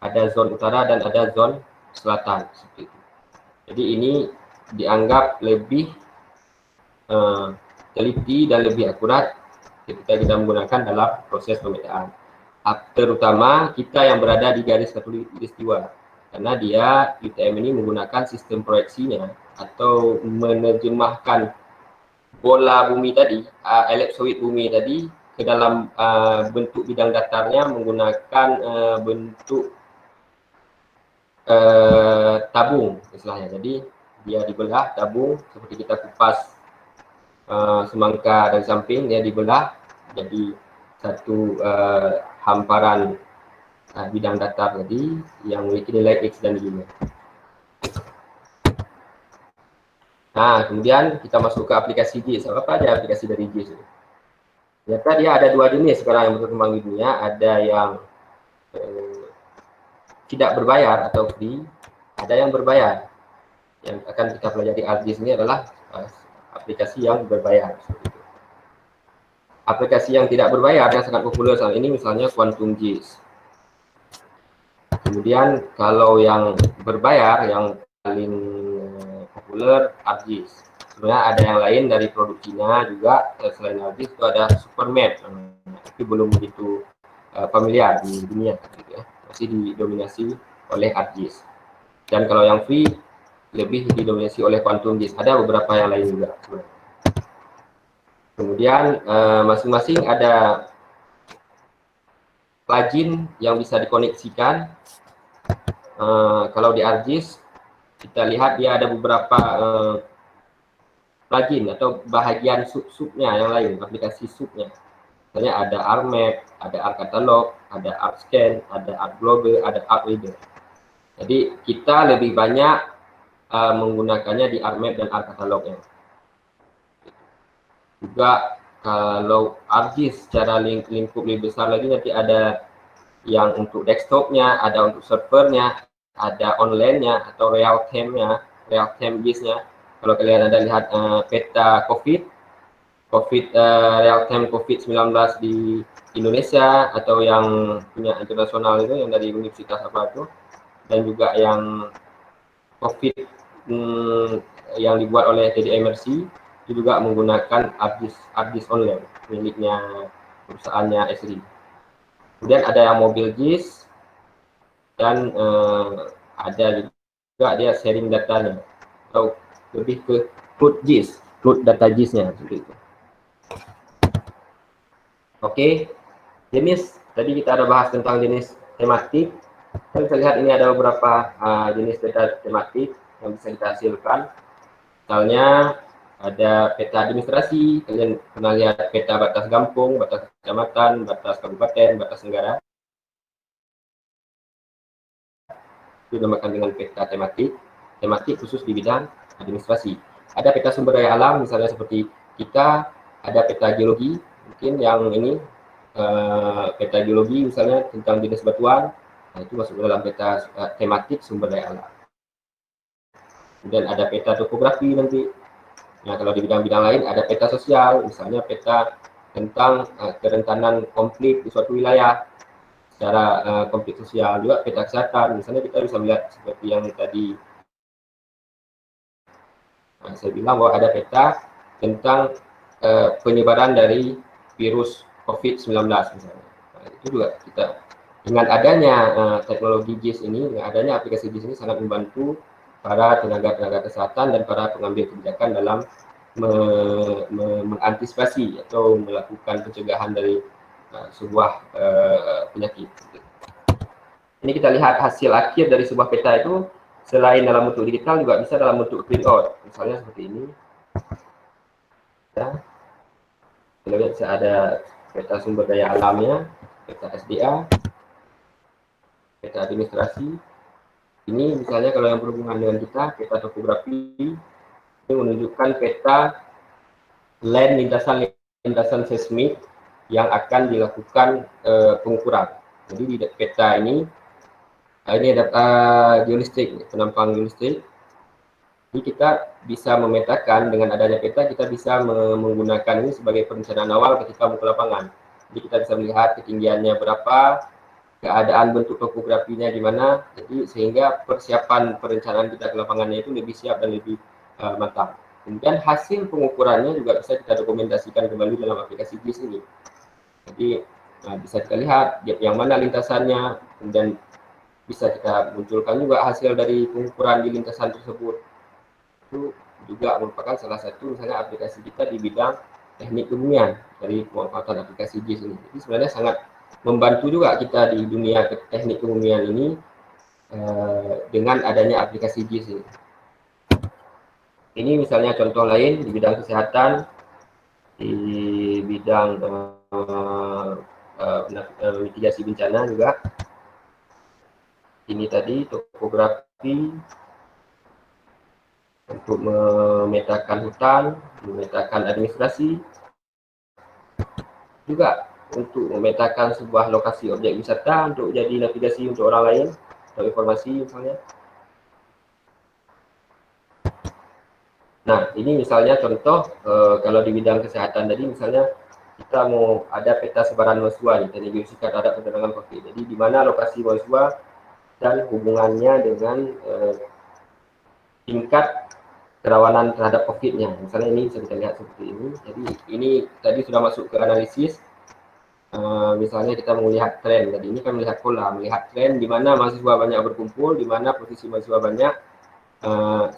ada zon utara dan ada zon selatan seperti itu. Jadi ini dianggap lebih teliti dan lebih akurat ketika kita menggunakan dalam proses pemetaan. Terutama kita yang berada di garis khatulistiwa, karena dia UTM ini menggunakan sistem proyeksinya atau menerjemahkan bola bumi tadi, elipsoid bumi tadi ke dalam bentuk bidang datarnya menggunakan bentuk tabung istilahnya. Jadi dia dibelah tabung seperti kita kupas semangka dari samping, dia dibelah jadi satu hamparan bidang datar tadi yang memiliki nilai X dan Y. Nah, kemudian kita masuk ke aplikasi GIS. Apa aja aplikasi dari GIS? Ternyata dia ada 2 jenis sekarang yang berkembang di dunia. Ada yang tidak berbayar atau free, ada yang berbayar. Yang akan kita pelajari GIS ini adalah aplikasi yang berbayar. Aplikasi yang tidak berbayar yang sangat populer saat ini misalnya Quantum GIS. Kemudian kalau yang berbayar yang paling populer ArcGIS. Sebenarnya ada yang lain dari produk Cina juga selain ArcGIS itu ada Supermap, tapi belum begitu familiar di dunia, gitu ya. Masih didominasi oleh ArcGIS. Dan kalau yang free lebih didominasi oleh QuantumGIS. Ada beberapa yang lain juga. Kemudian masing-masing ada plugin yang bisa dikoneksikan. Kalau di ArcGIS kita lihat dia ada beberapa plugin atau bahagian sub-subnya yang lain, aplikasi subnya. Misalnya ada ArcMap, ada ArcCatalog, ada ArcScan, ada ArcGlobe, ada ArcReader. Jadi kita lebih banyak menggunakannya di ArcMap dan ArcCatalognya. Juga kalau ArcGIS secara lingkup lebih besar lagi, nanti ada yang untuk desktopnya, ada untuk servernya, ada online-nya atau real-time-nya, real-time GIS-nya. Kalau kalian ada lihat peta COVID real-time COVID-19 di Indonesia atau yang punya internasional itu yang dari universitas apa itu, dan juga yang COVID yang dibuat oleh TDMRC itu juga menggunakan ArcGIS online miliknya perusahaannya Esri. Kemudian ada yang mobil GIS dan ada juga dia sharing datanya atau lebih ke cloud GIS, cloud data GIS-nya seperti itu. Oke, jenis tadi kita ada bahas tentang jenis tematik. Kita bisa lihat ini ada beberapa jenis data tematik yang bisa kita hasilkan. Misalnya ada peta administrasi, kalian pernah lihat peta batas kampung, batas kecamatan, batas kabupaten, batas negara. Itu dinamakan dengan peta tematik khusus di bidang administrasi. Ada peta sumber daya alam, misalnya seperti kita, ada peta geologi, mungkin yang ini peta geologi misalnya tentang jenis batuan, nah itu masuk dalam peta tematik sumber daya alam. Kemudian ada peta topografi nanti. Nah, kalau di bidang-bidang lain ada peta sosial, misalnya peta tentang kerentanan konflik di suatu wilayah, secara konflik sosial. Juga peta kesehatan, misalnya kita bisa melihat seperti yang tadi saya bilang bahwa ada peta tentang penyebaran dari virus COVID-19 misalnya. Nah, itu juga kita dengan adanya teknologi GIS ini, dengan adanya aplikasi GIS ini sangat membantu para tenaga kesehatan dan para pengambil kebijakan dalam mengantisipasi atau melakukan pencegahan dari sebuah penyakit. Ini kita lihat hasil akhir dari sebuah peta itu, selain dalam bentuk digital juga bisa dalam bentuk printout. Misalnya seperti ini. Ya. Kita lihat ada peta sumber daya alamnya, peta SDA, peta administrasi. Ini misalnya kalau yang berhubungan dengan kita, peta topografi, ini menunjukkan peta land lintasan seismik yang akan dilakukan pengukuran. Jadi di peta ini ada geolistrik, penampang geolistrik. Jadi kita bisa memetakan dengan adanya peta, kita bisa menggunakan ini sebagai perencanaan awal ketika mau ke lapangan. Jadi kita bisa melihat ketinggiannya berapa, keadaan bentuk topografinya di mana, jadi sehingga persiapan perencanaan kita ke lapangannya itu lebih siap dan lebih matang. Kemudian hasil pengukurannya juga bisa kita dokumentasikan kembali dalam aplikasi GIS ini. Jadi bisa kita lihat yang mana lintasannya, kemudian bisa kita munculkan juga hasil dari pengukuran di lintasan tersebut. Itu juga merupakan salah satu misalnya aplikasi kita di bidang teknik kebumian dari pemanfaatan aplikasi GIS ini. Jadi sebenarnya sangat membantu juga kita di dunia teknik kebumian ini dengan adanya aplikasi GIS ini. Ini misalnya contoh lain di bidang kesehatan, di bidang mitigasi bencana juga. Ini tadi topografi untuk memetakan hutan, memetakan administrasi, juga untuk memetakan sebuah lokasi objek wisata untuk jadi navigasi untuk orang lain atau informasi misalnya. Nah, ini misalnya contoh kalau di bidang kesehatan tadi misalnya kita mau ada peta sebaran mahasiswa nih, tadi geofisika terhadap penanganan COVID. Jadi di mana lokasi mahasiswa dan hubungannya dengan tingkat kerawanan terhadap COVID-nya. Misalnya ini bisa kita lihat seperti ini. Jadi ini tadi sudah masuk ke analisis. Misalnya kita melihat tren. Tadi ini kan melihat pola, melihat tren di mana mahasiswa banyak berkumpul, di mana posisi mahasiswa banyak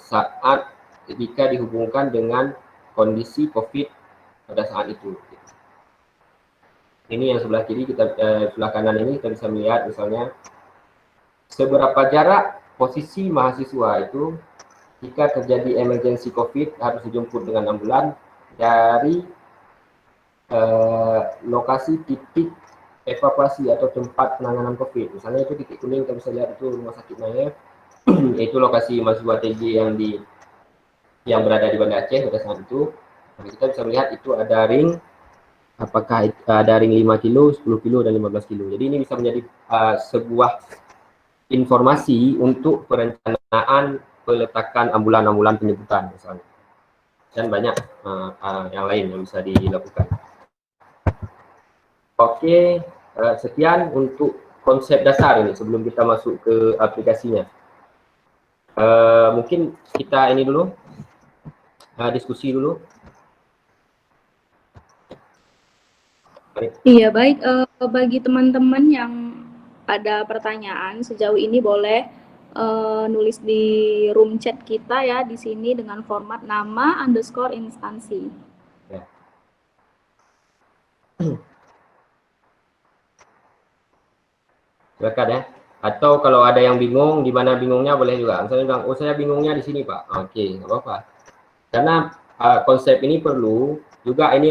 saat ketika dihubungkan dengan kondisi COVID pada saat itu. Ini yang sebelah kiri, kita sebelah kanan ini kita bisa melihat misalnya seberapa jarak posisi mahasiswa itu jika terjadi emergensi COVID harus dijemput dengan ambulan dari lokasi titik evakuasi atau tempat penanganan COVID. Misalnya itu titik kuning, kita bisa lihat itu rumah sakit Naif, yaitu lokasi mahasiswa TJ yang berada di Banda Aceh pada saat itu. Nah, kita bisa melihat itu ada ring, apakah ada ring 5 kilo, 10 kilo, dan 15 kilo. Jadi ini bisa menjadi sebuah informasi untuk perencanaan peletakan ambulan-ambulan penjemputan misalnya. Dan banyak yang lain yang bisa dilakukan. Oke, sekian untuk konsep dasar ini sebelum kita masuk ke aplikasinya. Mungkin kita ini dulu, diskusi dulu. Iya, baik. Bagi teman-teman yang ada pertanyaan sejauh ini boleh nulis di room chat kita ya di sini dengan format nama _ instansi. Ya. Silakan ya. Atau kalau ada yang bingung, di mana bingungnya boleh juga. Misalnya bilang, oh saya bingungnya di sini Pak. Oke, nggak apa-apa. Karena konsep ini perlu juga ini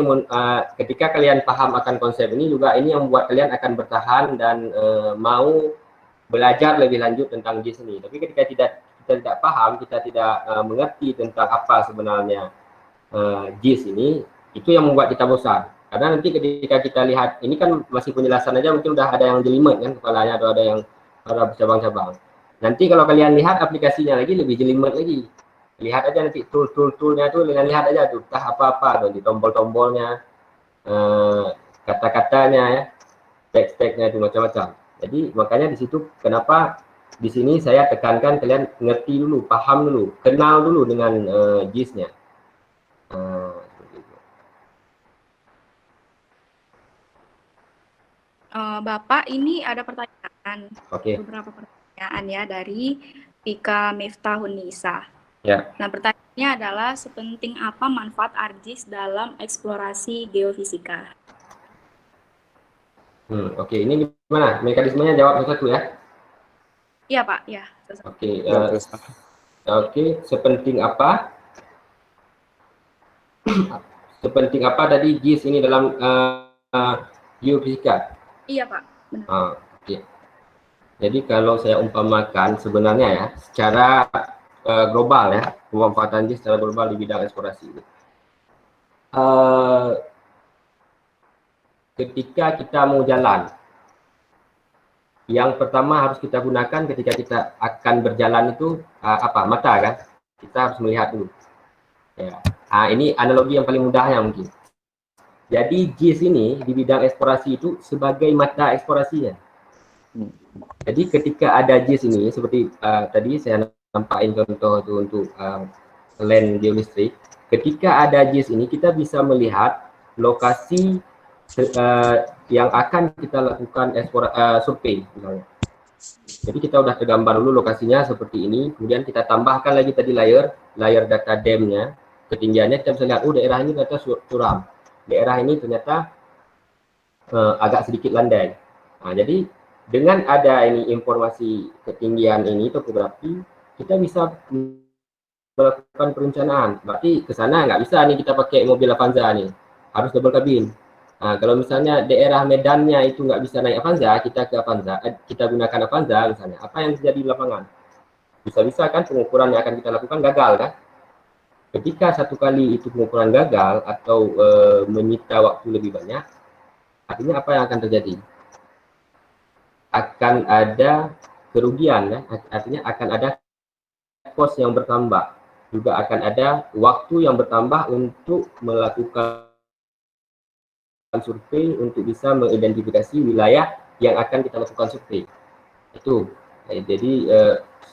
ketika kalian paham akan konsep ini juga ini yang membuat kalian akan bertahan dan mau belajar lebih lanjut tentang JIS ini. Tapi ketika kita tidak paham, kita tidak mengerti tentang apa sebenarnya JIS ini, itu yang membuat kita bosan. Karena nanti ketika kita lihat, ini kan masih penjelasan aja mungkin udah ada yang jelimet kan kepalanya, atau ada yang ada cabang-cabang. Nanti kalau kalian lihat aplikasinya lagi lebih jelimet lagi. Lihat aja nanti tool-toolnya tuh, dengan lihat aja tuh, entah apa-apa tuh di tombol-tombolnya, kata-katanya ya, teks-teksnya itu macam-macam. Jadi makanya di situ kenapa di sini saya tekankan kalian ngerti dulu, paham dulu, kenal dulu dengan JIS-nya. Bapak, ini ada pertanyaan. Oke. Beberapa pertanyaan ya dari Pika Miftahun Nisa. Ya. Nah, pertanyaannya adalah sepenting apa manfaat ARJIS dalam eksplorasi geofisika? Oke, ini gimana? Mekanismenya jawab satu ya? Iya, Pak. Ya. Oke. Oke, sepenting apa? Sepenting apa tadi JIS ini dalam geofisika? Iya, Pak. Benar. Oke. Jadi kalau saya umpamakan sebenarnya ya, secara global ya, pemanfaatan JIS secara global di bidang eksplorasi. Ketika kita mau jalan, yang pertama harus kita gunakan ketika kita akan berjalan itu apa? Mata kan? Kita harus melihat dulu. Ya. Ini analogi yang paling mudahnya mungkin. Jadi JIS ini di bidang eksplorasi itu sebagai mata eksplorasinya. Jadi ketika ada JIS ini, seperti tadi saya nampakin contoh itu untuk land geolistrik. Ketika ada JIS ini, kita bisa melihat lokasi yang akan kita lakukan survei misalnya. Jadi kita udah tergambar dulu lokasinya seperti ini, kemudian kita tambahkan lagi tadi layer data dam-nya, ketinggiannya kita bisa lihat, oh daerah ini ternyata curam, daerah ini ternyata agak sedikit landai. Nah, jadi dengan ada ini informasi ketinggian ini topografi, kita bisa melakukan perencanaan. Berarti ke sana nggak bisa nih kita pakai mobil Avanza nih, harus double kabin. Nah, kalau misalnya daerah medannya itu nggak bisa naik Avanza, kita gunakan Avanza misalnya, apa yang terjadi di lapangan? Bisa-bisa kan pengukuran yang akan kita lakukan gagal kan? Ketika satu kali itu pengukuran gagal atau menyita waktu lebih banyak, artinya apa yang akan terjadi? Akan ada kerugian ya, artinya akan ada kos yang bertambah, juga akan ada waktu yang bertambah untuk melakukan survei untuk bisa mengidentifikasi wilayah yang akan kita lakukan survei. Itu Jadi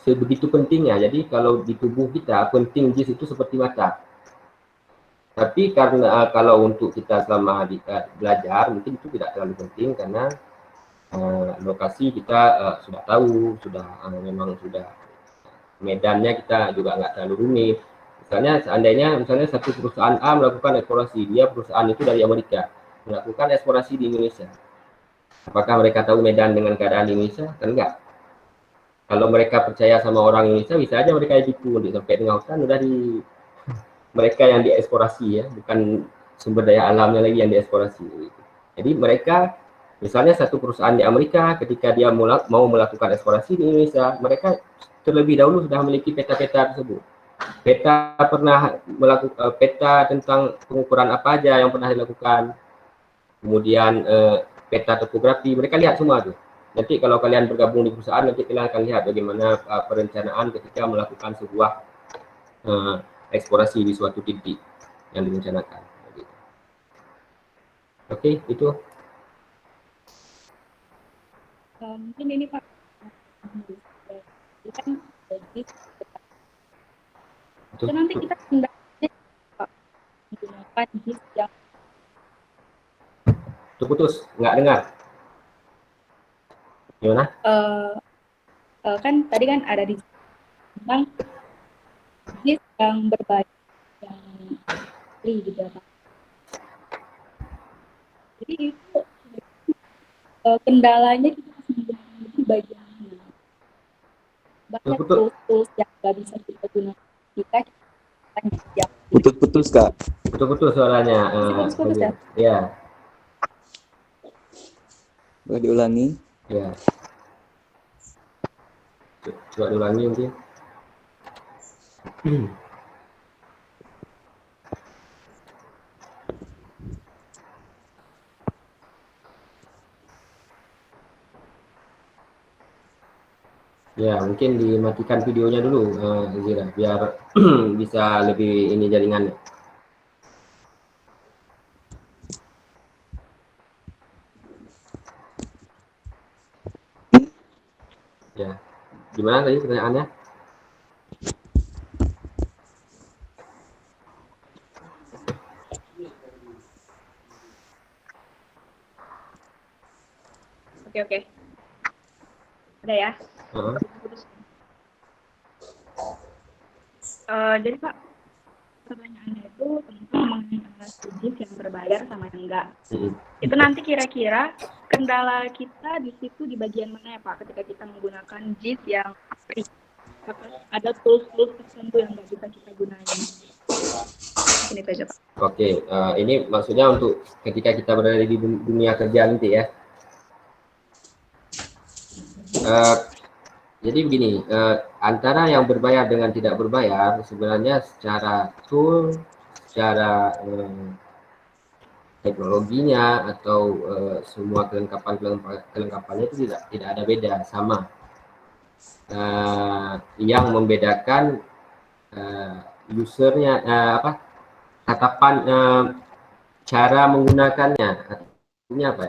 sebegitu pentingnya. Jadi kalau di tubuh kita penting JIS itu seperti mata. Tapi karena kalau untuk kita selama belajar mungkin itu tidak terlalu penting karena lokasi kita sudah tahu, sudah memang sudah medannya kita juga nggak terlalu rumit. Misalnya seandainya satu perusahaan A melakukan eksplorasi, dia perusahaan itu dari Amerika melakukan eksplorasi di Indonesia. Apakah mereka tahu medan dengan keadaan di Indonesia? Kan enggak. Kalau mereka percaya sama orang Indonesia, bisa aja mereka tipu untuk sampai tengah hutan udah di mereka yang dieksplorasi ya, bukan sumber daya alamnya lagi yang dieksplorasi. Jadi mereka, misalnya satu perusahaan di Amerika, ketika dia mau melakukan eksplorasi di Indonesia, mereka terlebih dahulu sudah memiliki peta-peta tersebut. Peta pernah melakukan peta tentang pengukuran apa aja yang pernah dilakukan, kemudian peta topografi, mereka lihat semua tuh. Nanti kalau kalian bergabung di perusahaan, nanti kalian akan lihat bagaimana perencanaan ketika melakukan sebuah eksplorasi di suatu titik yang direncanakan. Oke, itu. Mungkin ini Pak, kan itu nanti kita Pak menggunakan JIS yang Putus, nggak dengar. Gimana? Kan tadi kan ada di tentang JIS yang berbayar yang free juga Pak. Jadi itu kendalanya kita di bagian mana? Banyak tools yang nggak bisa kita gunakan jika kita Putus-putus Kak. Putus-putus suaranya. Putus-putus ya? Ya. Boleh diulangi? Ya. Coba diulangi mungkin. Ya, mungkin dimatikan videonya dulu, Zira, biar bisa lebih ini jaringannya. Ya, gimana tadi pertanyaannya? Oke. Ada ya? Jadi Pak, pertanyaannya itu tentang mengenai JIS yang berbayar sama yang enggak. Itu nanti kira-kira kendala kita di situ di bagian mana ya Pak, ketika kita menggunakan JIS yang free? Ada tools-tools tertentu yang nggak bisa kita gunakan. Ini saja Pak. Oke, ini maksudnya untuk ketika kita berada di dunia kerja nanti ya. Jadi begini, antara yang berbayar dengan tidak berbayar sebenarnya secara tool, secara teknologinya atau semua kelengkapannya itu tidak ada beda, sama. Yang membedakan usernya tatapan cara menggunakannya, artinya apa?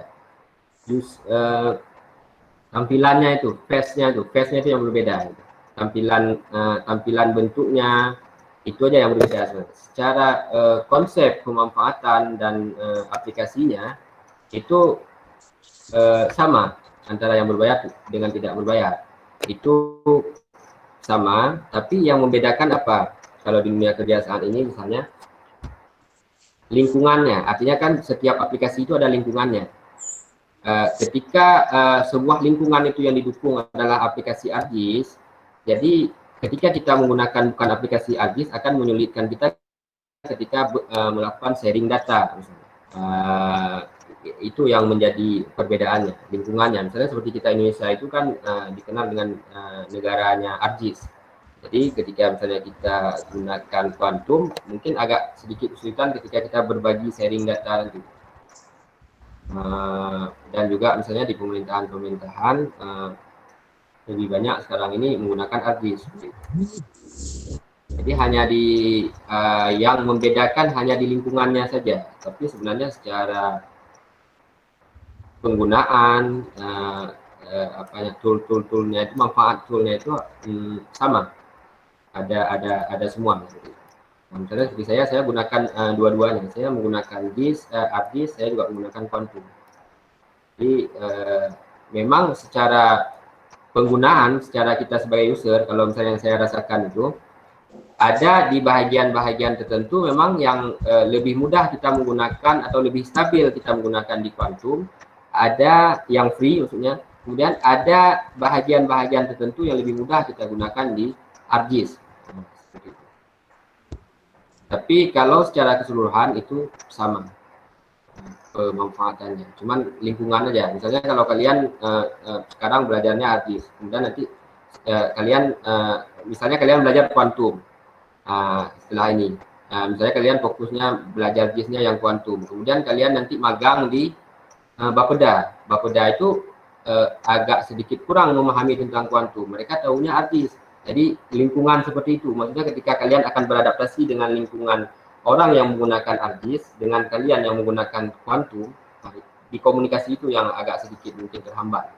Tampilannya itu, face-nya itu yang berbeda. Tampilan bentuknya itu aja yang berbeda. Secara konsep pemanfaatan dan aplikasinya itu sama antara yang berbayar dengan tidak berbayar. Itu sama, tapi yang membedakan apa? Kalau di dunia kerja saat ini misalnya lingkungannya, artinya kan setiap aplikasi itu ada lingkungannya. Ketika sebuah lingkungan itu yang didukung adalah aplikasi ArcGIS, jadi ketika kita menggunakan bukan aplikasi ArcGIS akan menyulitkan kita ketika melakukan sharing data. Itu yang menjadi perbedaannya, lingkungannya. Misalnya seperti kita Indonesia itu kan dikenal dengan negaranya ArcGIS. Jadi ketika misalnya kita gunakan Quantum, mungkin agak sedikit kesulitan ketika kita berbagi sharing data nanti. Dan juga misalnya di pemerintahan lebih banyak sekarang ini menggunakan ArcGIS. Jadi hanya yang membedakan hanya di lingkungannya saja, tapi sebenarnya secara penggunaan toolnya itu, manfaat toolnya itu sama, ada semua. Nah, misalnya seperti saya gunakan dua-duanya. Saya menggunakan ArcGIS, saya juga menggunakan Quantum. Jadi memang secara penggunaan, secara kita sebagai user, kalau misalnya yang saya rasakan itu, ada di bahagian-bahagian tertentu memang yang lebih mudah kita menggunakan atau lebih stabil kita menggunakan di Quantum, ada yang free maksudnya, kemudian ada bahagian-bahagian tertentu yang lebih mudah kita gunakan di ArcGIS. Tapi kalau secara keseluruhan itu sama pemanfaatannya, cuman lingkungan aja. Misalnya kalau kalian sekarang belajarnya ArcGIS, kemudian nanti kalian misalnya kalian belajar Quantum setelah ini, misalnya kalian fokusnya belajar GIS-nya yang Quantum, kemudian kalian nanti magang di Bapeda itu agak sedikit kurang memahami tentang Quantum, mereka tahunya ArcGIS. Jadi lingkungan seperti itu, maksudnya ketika kalian akan beradaptasi dengan lingkungan orang yang menggunakan ArcGIS dengan kalian yang menggunakan Quantum, di komunikasi itu yang agak sedikit mungkin terhambat.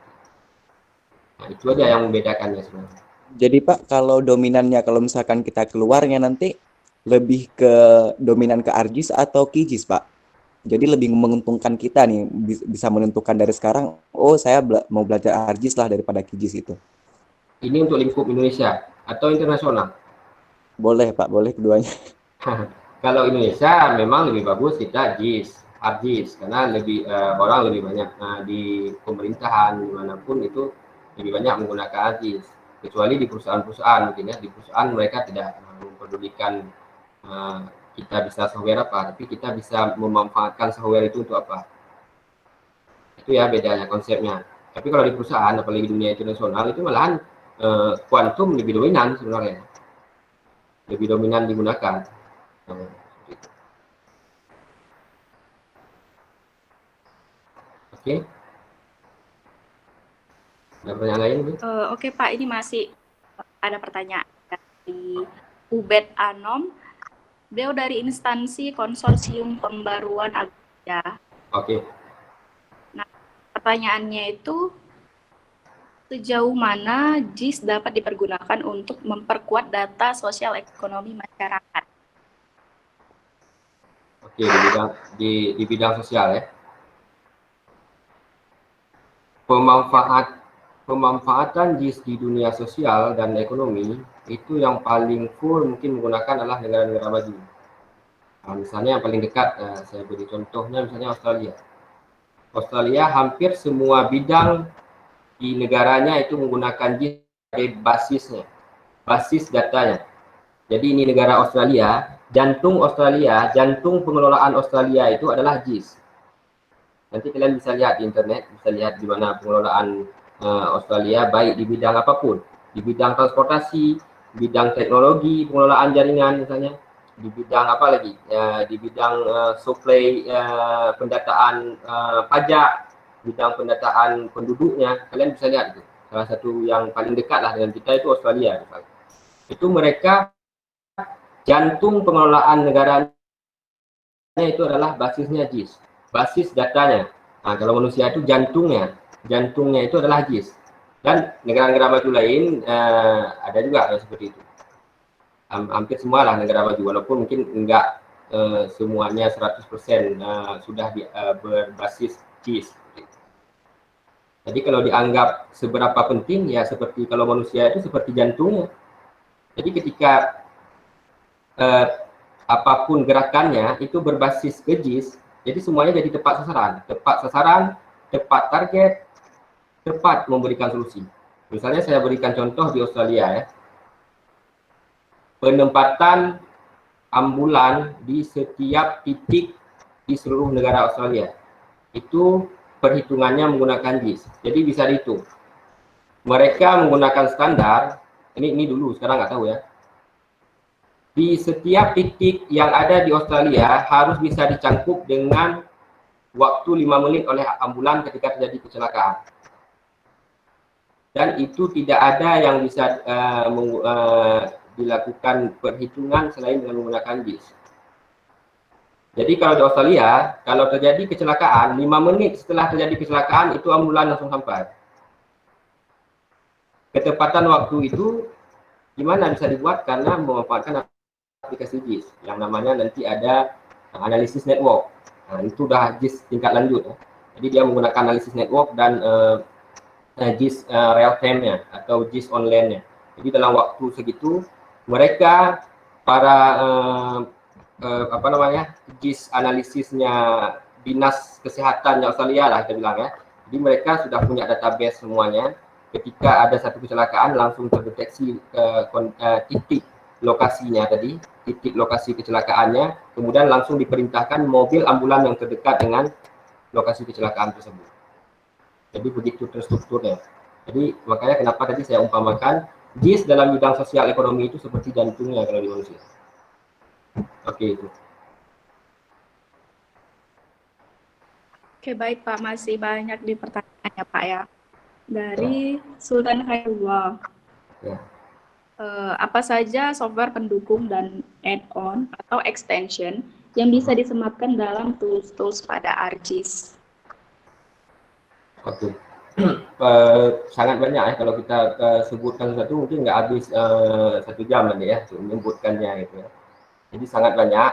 Nah, itu aja yang membedakannya sebenarnya. Jadi Pak, kalau dominannya, kalau misalkan kita keluarnya nanti lebih ke dominan ke ArcGIS atau QGIS Pak? Jadi lebih menguntungkan kita nih, bisa menentukan dari sekarang, oh saya mau belajar ArcGIS lah daripada QGIS itu. Ini untuk lingkup Indonesia atau internasional? Boleh Pak, boleh keduanya. Kalau Indonesia memang lebih bagus kita ArcGIS, karena lebih orang lebih banyak di pemerintahan dimanapun itu lebih banyak menggunakan ArcGIS, kecuali di perusahaan-perusahaan mungkin ya. Di perusahaan mereka tidak mempedulikan kita bisa software apa, tapi kita bisa memanfaatkan software itu untuk apa. Itu ya bedanya konsepnya. Tapi kalau di perusahaan, apalagi dunia internasional, itu malahan Quantum lebih dominan sebenarnya, lebih dominan digunakan. Oke. Ada pertanyaan lain? Oke Pak, ini masih ada pertanyaan dari Ubed Anom. Beliau dari instansi konsorsium pembaruan Agraria. Oke. Nah, pertanyaannya itu, sejauh mana GIS dapat dipergunakan untuk memperkuat data sosial ekonomi masyarakat? Oke, di bidang sosial ya. Pemanfaatan GIS di dunia sosial dan ekonomi itu yang paling full mungkin menggunakan adalah negara-negara maju. Nah, misalnya yang paling dekat, saya beri contohnya misalnya Australia. Australia hampir semua bidang di negaranya itu menggunakan GIS sebagai basisnya, basis datanya. Jadi ini negara Australia, jantung pengelolaan Australia itu adalah GIS. Nanti kalian bisa lihat di internet, bisa lihat di mana pengelolaan Australia, baik di bidang apapun, di bidang transportasi, bidang teknologi, pengelolaan jaringan misalnya, di bidang apa lagi, di bidang supply, pendataan pajak, bidang pendataan penduduknya, kalian bisa lihat itu. Salah satu yang paling dekat lah dengan kita itu Australia misalnya. Itu mereka jantung pengelolaan negaranya itu adalah basisnya GIS, basis datanya. Nah, kalau manusia itu jantungnya itu adalah GIS. Dan negara-negara maju lain ada juga yang seperti itu. Hampir semua lah negara maju, walaupun mungkin enggak semuanya 100% sudah berbasis GIS. Jadi kalau dianggap seberapa penting, ya seperti kalau manusia itu seperti jantungnya. Jadi ketika apapun gerakannya itu berbasis ke GIS, jadi semuanya jadi tepat sasaran, tepat target, tepat memberikan solusi. Misalnya saya berikan contoh di Australia ya, penempatan ambulan di setiap titik di seluruh negara Australia itu perhitungannya menggunakan GIS. Jadi bisa dihitung. Mereka menggunakan standar, ini dulu, sekarang nggak tahu ya. Di setiap titik yang ada di Australia harus bisa dicangkup dengan waktu 5 menit oleh ambulan ketika terjadi kecelakaan. Dan itu tidak ada yang bisa dilakukan perhitungan selain dengan menggunakan GIS. Jadi kalau di Australia, kalau terjadi kecelakaan, 5 menit setelah terjadi kecelakaan itu ambulan langsung sampai. ketepatan waktu itu gimana bisa dibuat karena memanfaatkan aplikasi JIS yang namanya nanti ada analisis network. Nah, itu udah JIS tingkat lanjut ya. Jadi dia menggunakan analisis network dan JIS real time-nya atau JIS online-nya. Jadi dalam waktu segitu mereka para apa namanya JIS analisisnya dinas kesehatannya Australia lah kita bilang ya. Jadi mereka sudah punya database semuanya. Ketika ada satu kecelakaan langsung terdeteksi titik lokasinya tadi, titik lokasi kecelakaannya, kemudian langsung diperintahkan mobil ambulan yang terdekat dengan lokasi kecelakaan tersebut. Jadi begitu terstrukturnya. Jadi makanya kenapa tadi saya umpamakan JIS dalam bidang sosial ekonomi itu seperti jantungnya kalau di manusia. Oke itu. Oke, baik Pak. Masih banyak di pertanyaan ya Pak ya. Dari Sultan Khairullah. Ya. Apa saja software pendukung dan add-on atau extension yang bisa disematkan dalam tools-tools pada ArcGIS? Oke. Sangat banyak ya kalau kita sebutkan satu mungkin nggak habis 1 jam nanti ya untuk menyebutkannya gitu ya. Jadi sangat banyak.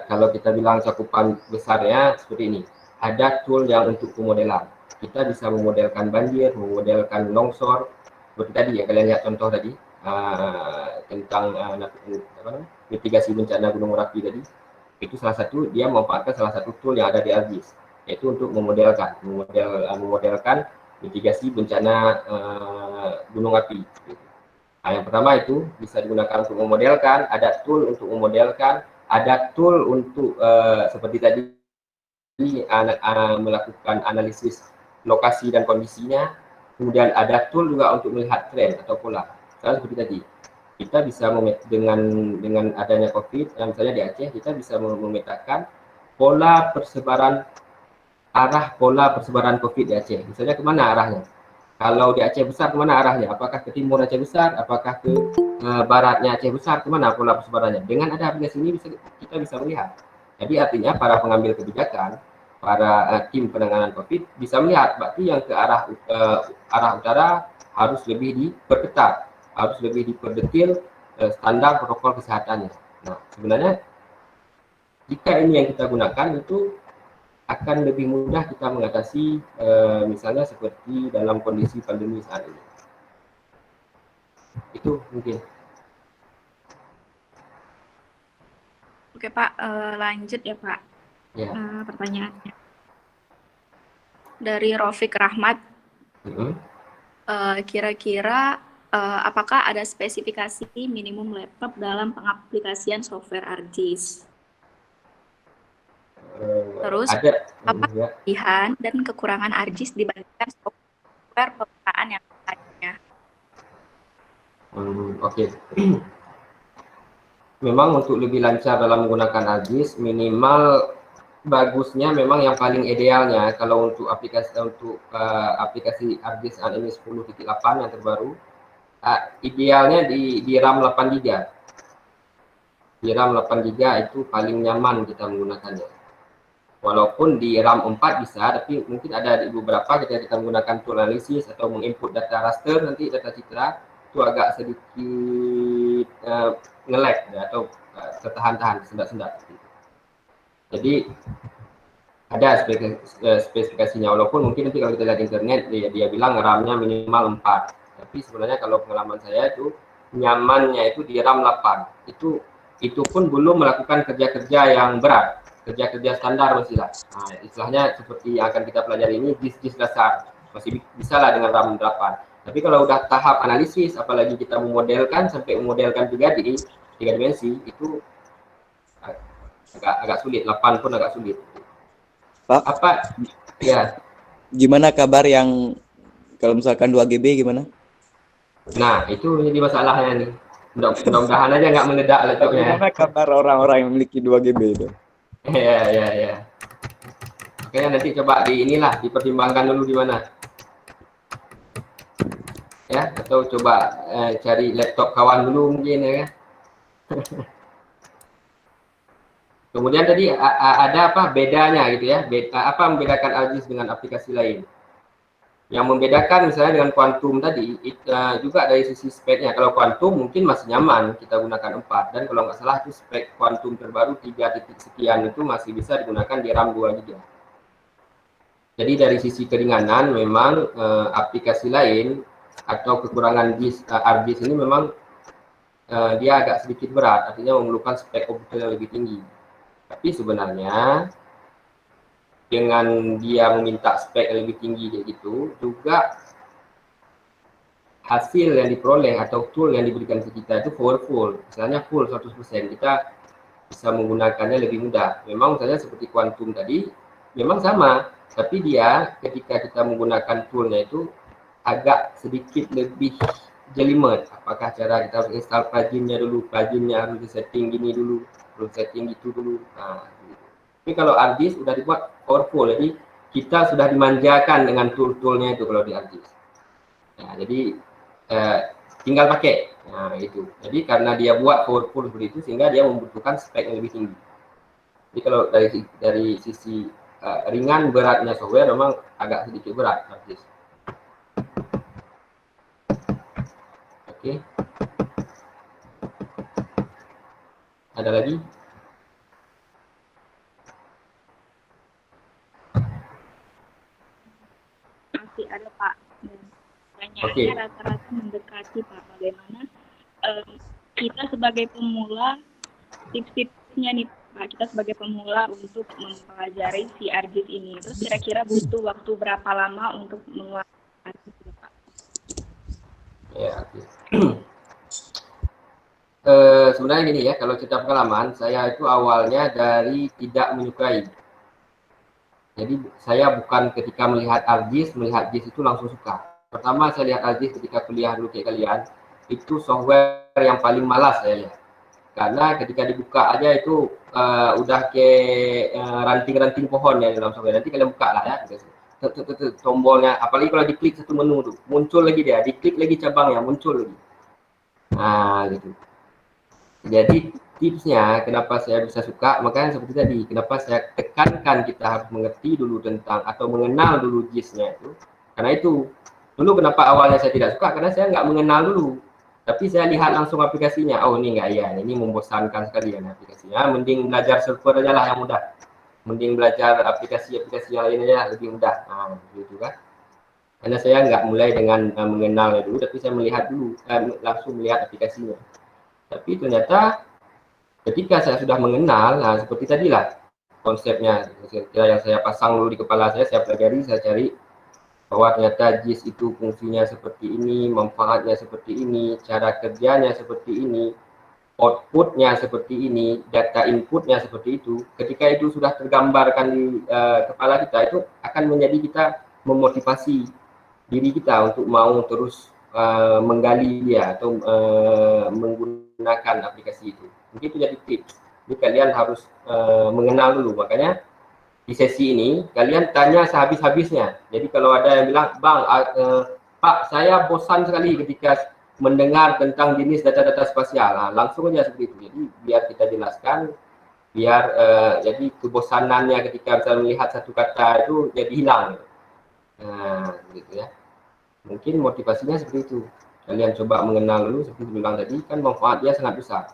Kalau kita bilang cakupan besarnya seperti ini. Ada tool yang untuk pemodelan. Kita bisa memodelkan banjir, memodelkan longsor. Seperti tadi ya kalian lihat contoh tadi tentang mitigasi bencana Gunung Merapi tadi. Itu salah satu dia memanfaatkan salah satu tool yang ada di ArcGIS, yaitu untuk memodelkan mitigasi bencana gunung api. Yang pertama itu bisa digunakan untuk memodelkan, ada tool untuk memodelkan, ada tool untuk seperti tadi melakukan analisis lokasi dan kondisinya, kemudian ada tool juga untuk melihat tren atau pola. Seperti tadi, kita bisa dengan adanya COVID, misalnya di Aceh, kita bisa memetakan pola persebaran COVID di Aceh. Misalnya kemana arahnya? Kalau di Aceh besar kemana arahnya? Apakah ke timur Aceh besar? Apakah ke baratnya Aceh besar? Kemana pola persebarannya? Dengan ada aplikasi ini kita bisa melihat. Jadi artinya para pengambil kebijakan, para tim penanganan COVID bisa melihat berarti yang ke arah utara harus lebih diperketat, harus lebih diperdetil standar protokol kesehatannya. Nah, sebenarnya jika ini yang kita gunakan itu akan lebih mudah kita mengatasi misalnya seperti dalam kondisi pandemi saat ini. Itu mungkin. Oke Pak, lanjut ya Pak. Ya. Pertanyaannya. Dari Rafiq Rahmat, kira-kira apakah ada spesifikasi minimum laptop dalam pengaplikasian software ArcGIS? Terus, apa kelebihan dan kekurangan ArcGIS dibandingkan software pemetaan yang lainnya? Oke. Memang untuk lebih lancar dalam menggunakan ArcGIS, minimal bagusnya memang yang paling idealnya kalau untuk aplikasi aplikasi ArcGIS ini 10.8 yang terbaru, idealnya di RAM 8 GB. Di RAM 8 GB itu paling nyaman kita menggunakannya. Walaupun di RAM 4 bisa, tapi mungkin ada di beberapa kita menggunakan tool analisis atau menginput data raster, nanti data citra itu agak sedikit nge-lag ya, atau tertahan-tahan, sendat-sendat. Jadi ada spesifikasinya, walaupun mungkin nanti kalau kita lihat internet dia bilang RAM-nya minimal 4, tapi sebenarnya kalau pengalaman saya itu nyamannya itu di RAM 8. Itu pun belum melakukan kerja-kerja yang berat, kerja-kerja standar masih lah. Nah, istilahnya seperti yang akan kita pelajari ini JIS dasar masih bisa lah dengan RAM 8. Tapi kalau udah tahap analisis, apalagi kita memodelkan sampai memodelkan juga di 3 dimensi, itu agak sulit. 8 pun agak sulit. Pak, apa ya, gimana kabar yang kalau misalkan 2 GB gimana? nah itu jadi masalahnya nih. Mudah-mudahan aja nggak meledak laptopnya. Gimana kabar orang-orang yang memiliki 2 GB itu? Ya. Oke, nanti coba dipertimbangkan dulu di mana. Ya, atau coba cari laptop kawan dulu mungkin ya. Kemudian tadi ada apa bedanya gitu ya? Apa membedakan ArcGIS dengan aplikasi lain? Yang membedakan misalnya dengan kuantum tadi juga dari sisi speknya. Kalau kuantum mungkin masih nyaman kita gunakan 4, dan kalau nggak salah itu spek kuantum terbaru 3 titik sekian itu masih bisa digunakan di RAM 2 GB. Jadi dari sisi keringanan memang aplikasi lain atau kekurangan hard disk ini memang dia agak sedikit berat, artinya memerlukan spek komputer yang lebih tinggi. Tapi sebenarnya dengan dia meminta spek yang lebih tinggi kayak gitu, juga hasil yang diperoleh atau tool yang diberikan ke kita itu powerful. Misalnya full 100%, kita bisa menggunakannya lebih mudah. Memang misalnya seperti kuantum tadi, memang sama, tapi dia ketika kita menggunakan toolnya itu agak sedikit lebih jelimet. Apakah cara kita install pluginnya dulu, pluginnya harus di setting gini dulu, harus setting gitu dulu. Nah, gitu. Tapi kalau hard disk sudah dibuat powerful, jadi kita sudah dimanjakan dengan tool-toolnya itu kalau di hard disk. Nah, jadi tinggal pakai. Nah, itu. Jadi karena dia buat powerful seperti itu, sehingga dia membutuhkan spek yang lebih tinggi. Jadi kalau dari sisi ringan beratnya software memang agak sedikit berat hard disk. Oke. Ada lagi? Masih ada Pak. Pertanyaannya rata-rata mendekati Pak, bagaimana kita sebagai pemula, tips-tipsnya nih Pak, kita sebagai pemula untuk mempelajari si ArcGIS ini. Terus kira-kira butuh waktu berapa lama untuk menguasai itu Pak? Ya, oke. Sebenarnya gini ya, kalau cerita pengalaman, saya itu awalnya dari tidak menyukai. Jadi saya bukan ketika melihat ArcGIS itu langsung suka. Pertama saya lihat ArcGIS ketika kuliah dulu kayak kalian, itu software yang paling malas saya lihat. Karena ketika dibuka aja itu udah kayak ranting-ranting pohon ya dalam software. Nanti kalian buka lah ya, tombolnya. Apalagi kalau diklik satu menu tuh, muncul lagi dia, diklik lagi cabangnya, muncul lagi. Nah gitu. Jadi tipsnya kenapa saya bisa suka, makanya seperti tadi, kenapa saya tekankan kita harus mengerti dulu tentang atau mengenal dulu GIS-nya itu. Karena itu, dulu kenapa awalnya saya tidak suka, karena saya nggak mengenal dulu. Tapi saya lihat langsung aplikasinya, oh ini nggak iya, ini membosankan sekali ya aplikasinya. Mending belajar server aja lah yang mudah. Mending belajar aplikasi-aplikasi yang lainnya lebih mudah. Nah, gitu kan. Karena saya nggak mulai dengan mengenalnya dulu, tapi saya melihat dulu, langsung melihat aplikasinya. Tapi ternyata ketika saya sudah mengenal, nah seperti tadi lah konsepnya yang saya pasang dulu di kepala saya pelajari, saya cari bahwa ternyata GIS itu fungsinya seperti ini, manfaatnya seperti ini, cara kerjanya seperti ini, outputnya seperti ini, data inputnya seperti itu. Ketika itu sudah tergambarkan di kepala kita, itu akan menjadi kita memotivasi diri kita untuk mau terus menggali dia atau menggunakan aplikasi itu. Mungkin itu jadi tips. Jadi kalian harus mengenal dulu. Makanya di sesi ini kalian tanya sehabis-habisnya. Jadi kalau ada yang bilang, Bang, Pak, saya bosan sekali ketika mendengar tentang jenis data-data spasial. Nah, langsung aja seperti itu. Jadi biar kita jelaskan, biar jadi kebosanannya ketika bisa melihat satu kata itu jadi hilang. Nah, gitu ya. Mungkin motivasinya seperti itu. Kalian coba mengenal dulu, seperti bilang tadi, kan manfaatnya sangat besar.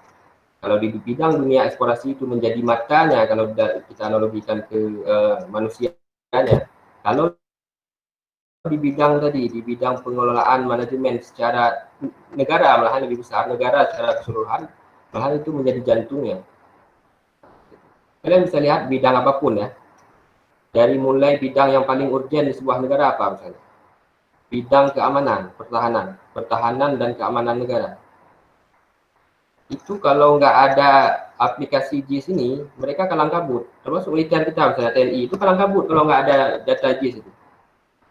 Kalau di bidang dunia eksplorasi itu menjadi matanya, kalau kita analogikan ke manusianya. Kalau di bidang tadi, di bidang pengelolaan manajemen secara negara, malahan lebih besar, negara secara keseluruhan, malahan itu menjadi jantungnya. Kalian bisa lihat bidang apapun ya. Dari mulai bidang yang paling urgen di sebuah negara apa misalnya? Bidang keamanan, pertahanan dan keamanan negara. Itu kalau nggak ada aplikasi GIS ini, mereka kalang kabut. Termasuk militer kita, misalnya TNI, itu kalang kabut kalau nggak ada data GIS itu.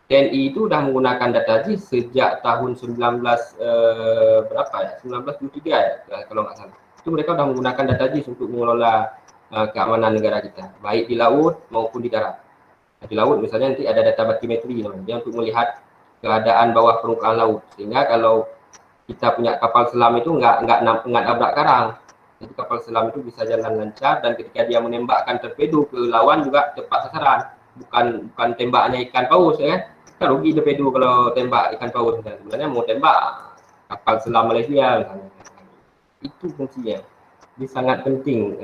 TNI itu sudah menggunakan data GIS sejak tahun 1923 ya, kalau nggak salah. Itu mereka sudah menggunakan data GIS untuk mengelola keamanan negara kita, baik di laut maupun di darat. Di laut misalnya nanti ada data batimetri namanya, dia untuk melihat keadaan bawah permukaan laut, sehingga kalau kita punya kapal selam itu nggak nabrak karang, jadi kapal selam itu bisa jalan lancar, dan ketika dia menembakkan torpedo ke lawan juga tepat sasaran, bukan tembaknya ikan paus ya, Kan rugi torpedo kalau tembak ikan paus. Sebenarnya mau tembak kapal selam Malaysia misalnya. Itu fungsinya. Ini sangat penting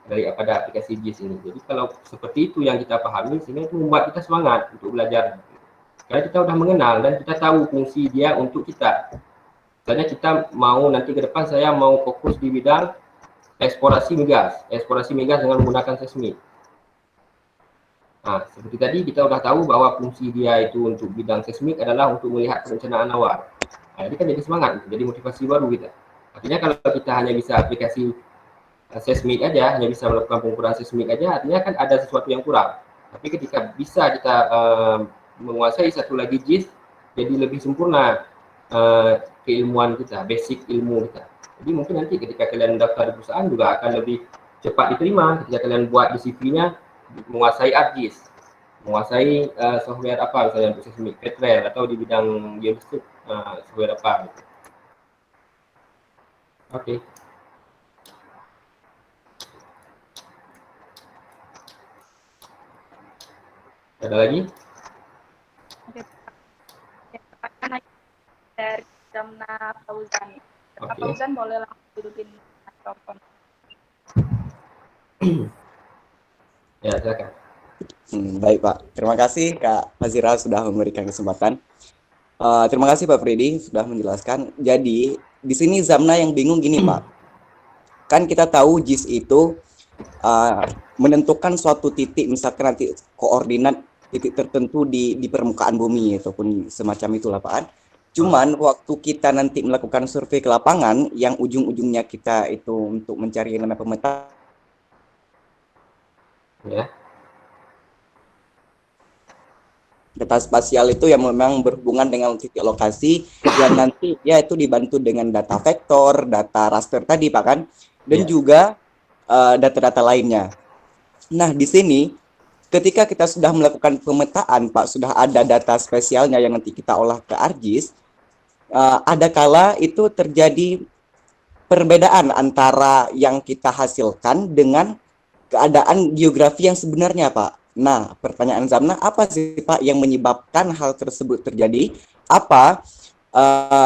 daripada aplikasi JIS ini. Jadi kalau seperti itu yang kita pahami, sehingga itu membuat kita semangat untuk belajar. Karena kita sudah mengenal dan kita tahu fungsi dia untuk kita. Misalnya kita mau nanti ke depan saya mau fokus di bidang eksplorasi migas dengan menggunakan seismik. Nah, seperti tadi kita sudah tahu bahwa fungsi dia itu untuk bidang seismik adalah untuk melihat perencanaan awal. Nah, ini kan jadi semangat, jadi motivasi baru kita. Artinya kalau kita hanya bisa aplikasi seismik aja, hanya bisa melakukan pengukuran seismik aja, artinya kan ada sesuatu yang kurang. Tapi ketika bisa kita menguasai satu lagi JIS, jadi lebih sempurna keilmuan kita, basic ilmu kita. Jadi mungkin nanti ketika kalian daftar di perusahaan juga akan lebih cepat diterima ketika kalian buat di CV-nya menguasai ArcGIS, menguasai software apa misalnya untuk seismik, Petrel, atau di bidang geofisik software apa. Oke. Ada lagi? Oke, pertanyaan dari Zamna Fauzan. Kak Fauzan boleh langsung dudukin mikrofon. Ya, silakan. Baik Pak, terima kasih Kak Fazira sudah memberikan kesempatan. Terima kasih Pak Freddy sudah menjelaskan. Jadi di sini Zamna yang bingung gini Pak, kan kita tahu JIS itu menentukan suatu titik, misalkan nanti koordinat titik tertentu di permukaan bumi ataupun semacam itulah Pak. Cuman waktu kita nanti melakukan survei ke lapangan yang ujung-ujungnya kita itu untuk mencari yang namanya pemetaan. Ya. Data spasial itu yang memang berhubungan dengan titik lokasi yang nanti ya itu dibantu dengan data vektor, data raster tadi Pak kan, dan juga data-data lainnya. Nah di sini ketika kita sudah melakukan pemetaan Pak, sudah ada data spesialnya yang nanti kita olah ke ArcGIS, ada kala itu terjadi perbedaan antara yang kita hasilkan dengan keadaan geografi yang sebenarnya Pak. Nah, pertanyaan Zamna, apa sih Pak yang menyebabkan hal tersebut terjadi? Apa?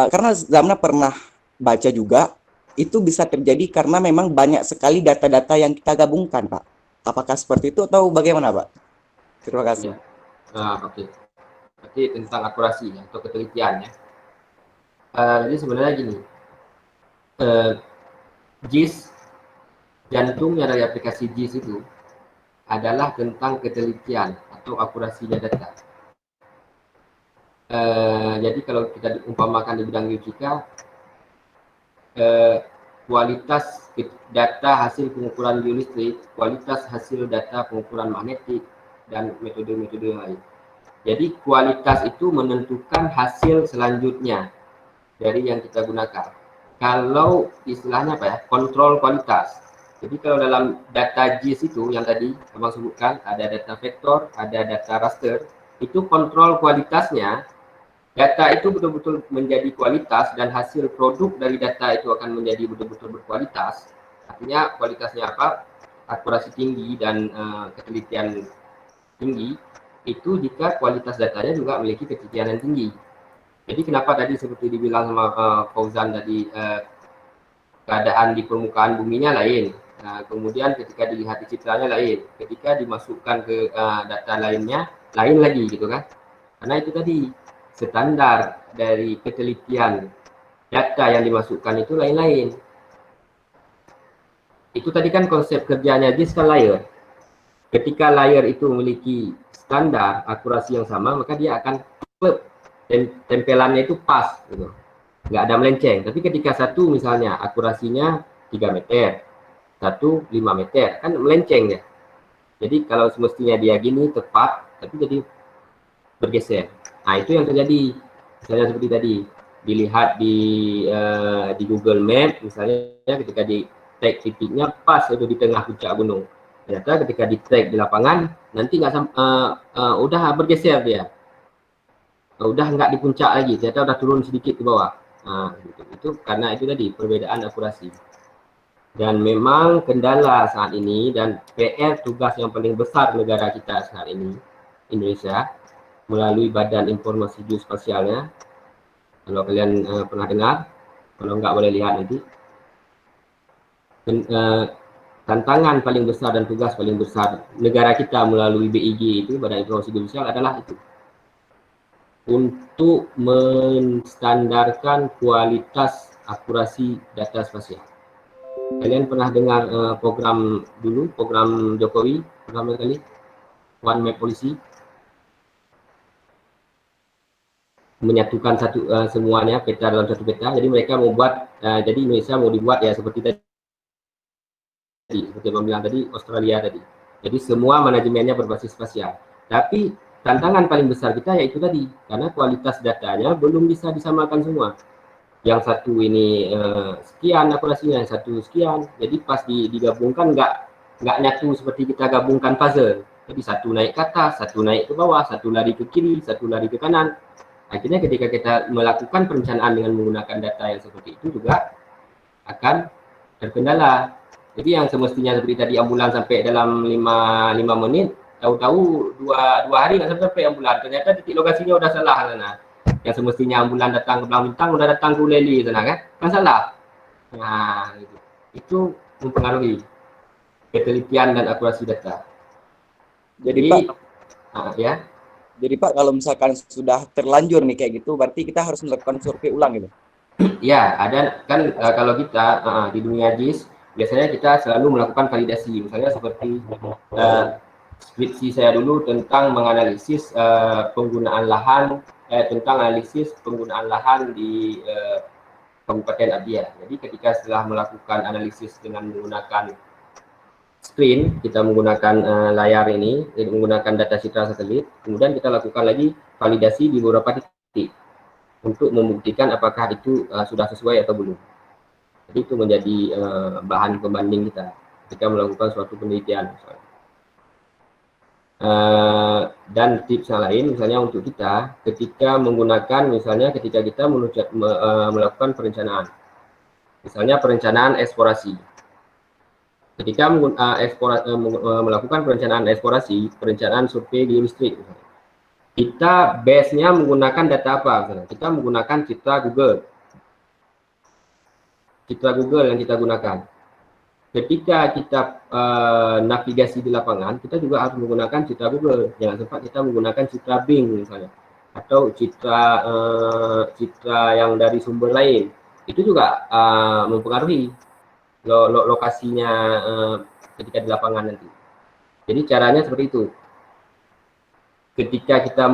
Karena Zamna pernah baca juga, itu bisa terjadi karena memang banyak sekali data-data yang kita gabungkan Pak. Apakah seperti itu atau bagaimana Pak? Terima kasih. Oke. Berarti tentang akurasi atau ketelitian ya. Jadi sebenarnya gini, JIS, jantungnya dari aplikasi JIS itu adalah tentang ketelitian atau akurasinya data. Jadi kalau kita diumpamakan di bidang geofisika, kualitas data hasil pengukuran geolistrik, kualitas hasil data pengukuran magnetik, dan metode-metode yang lain. Jadi kualitas itu menentukan hasil selanjutnya dari yang kita gunakan. Kalau istilahnya apa ya, kontrol kualitas. Jadi kalau dalam data JIS itu yang tadi Abang sebutkan, ada data vektor, ada data raster, itu kontrol kualitasnya, data itu betul-betul menjadi kualitas dan hasil produk dari data itu akan menjadi betul-betul berkualitas. Artinya kualitasnya apa? Akurasi tinggi dan ketelitian tinggi, itu jika kualitas datanya juga memiliki ketelitian yang tinggi. Jadi kenapa tadi seperti dibilang sama Fauzan tadi, keadaan di permukaan buminya lain, kemudian ketika dilihat di citranya lain, ketika dimasukkan ke data lainnya lain lagi gitu kan, karena itu tadi standar dari ketelitian data yang dimasukkan itu lain-lain. Itu tadi kan konsep kerjanya JIS kan layer. Ketika layer itu memiliki standar akurasi yang sama, maka dia akan tempelannya itu pas gitu, nggak ada melenceng. Tapi ketika satu misalnya akurasinya 3 meter, satu 5 meter, kan melenceng ya. Jadi kalau semestinya dia gini tepat, tapi jadi bergeser. Nah itu yang terjadi. Misalnya seperti tadi dilihat di Google Map, misalnya ketika di tag titiknya pas itu di tengah puncak gunung. Ternyata ketika di tag di lapangan nanti nggak udah bergeser dia. Udah nggak di puncak lagi, ternyata udah turun sedikit ke bawah. Nah, gitu. Itu karena itu tadi perbedaan akurasi. Dan memang kendala saat ini dan PR tugas yang paling besar negara kita saat ini, Indonesia, melalui Badan Informasi Geospasialnya. Kalau kalian pernah dengar, kalau enggak boleh lihat nanti. Tantangan paling besar dan tugas paling besar negara kita melalui BIG itu, Badan Informasi Geospasial, adalah itu, untuk menstandarkan kualitas akurasi data spasial. Kalian pernah dengar program dulu, program Jokowi pertama kali, One Map Policy, menyatukan semuanya peta dalam satu peta. Jadi mereka mau buat, jadi Indonesia mau dibuat ya seperti tadi, seperti yang bilang tadi, Australia tadi. Jadi semua manajemennya berbasis spasial. Tapi tantangan paling besar kita yaitu tadi, karena kualitas datanya belum bisa disamakan semua. Yang satu ini sekian akurasinya, yang satu sekian. Jadi pas digabungkan nggak nyatu seperti kita gabungkan puzzle. Jadi satu naik ke atas, satu naik ke bawah, satu lari ke kiri, satu lari ke kanan. Akhirnya ketika kita melakukan perencanaan dengan menggunakan data yang seperti itu juga akan terkendala. Jadi yang semestinya seperti tadi ambulan sampai dalam 5 menit, tahu-tahu dua hari nggak sampai ambulan. Ternyata titik lokasinya udah salah sana. Yang semestinya ambulan datang ke Belang Bintang udah datang ke Uleli sana kan salah. Nah, itu mempengaruhi ketelitian dan akurasi data. Jadi Pak, ya. Jadi Pak, kalau misalkan sudah terlanjur nih kayak gitu, berarti kita harus melakukan survei ulang gitu. Ya, ada kan kalau kita di dunia GIS biasanya kita selalu melakukan validasi. Misalnya seperti skripsi saya dulu tentang menganalisis penggunaan lahan, tentang analisis penggunaan lahan di Kabupaten Abia. Jadi ketika setelah melakukan analisis dengan menggunakan screen, kita menggunakan layar ini, menggunakan data citra satelit, kemudian kita lakukan lagi validasi di beberapa titik untuk membuktikan apakah itu sudah sesuai atau belum. Jadi itu menjadi bahan pembanding kita ketika melakukan suatu penelitian. Dan tips yang lain misalnya untuk kita ketika menggunakan, misalnya ketika kita melakukan perencanaan, misalnya perencanaan eksplorasi. Ketika melakukan perencanaan eksplorasi, perencanaan survei geolistrik, kita base-nya menggunakan data apa? Misalnya, kita menggunakan citra Google. Citra Google yang kita gunakan. Ketika kita navigasi di lapangan, kita juga harus menggunakan citra Google. Jangan sempat kita menggunakan citra Bing misalnya, atau citra yang dari sumber lain. Itu juga mempengaruhi lokasinya ketika di lapangan nanti. Jadi caranya seperti itu. Ketika kita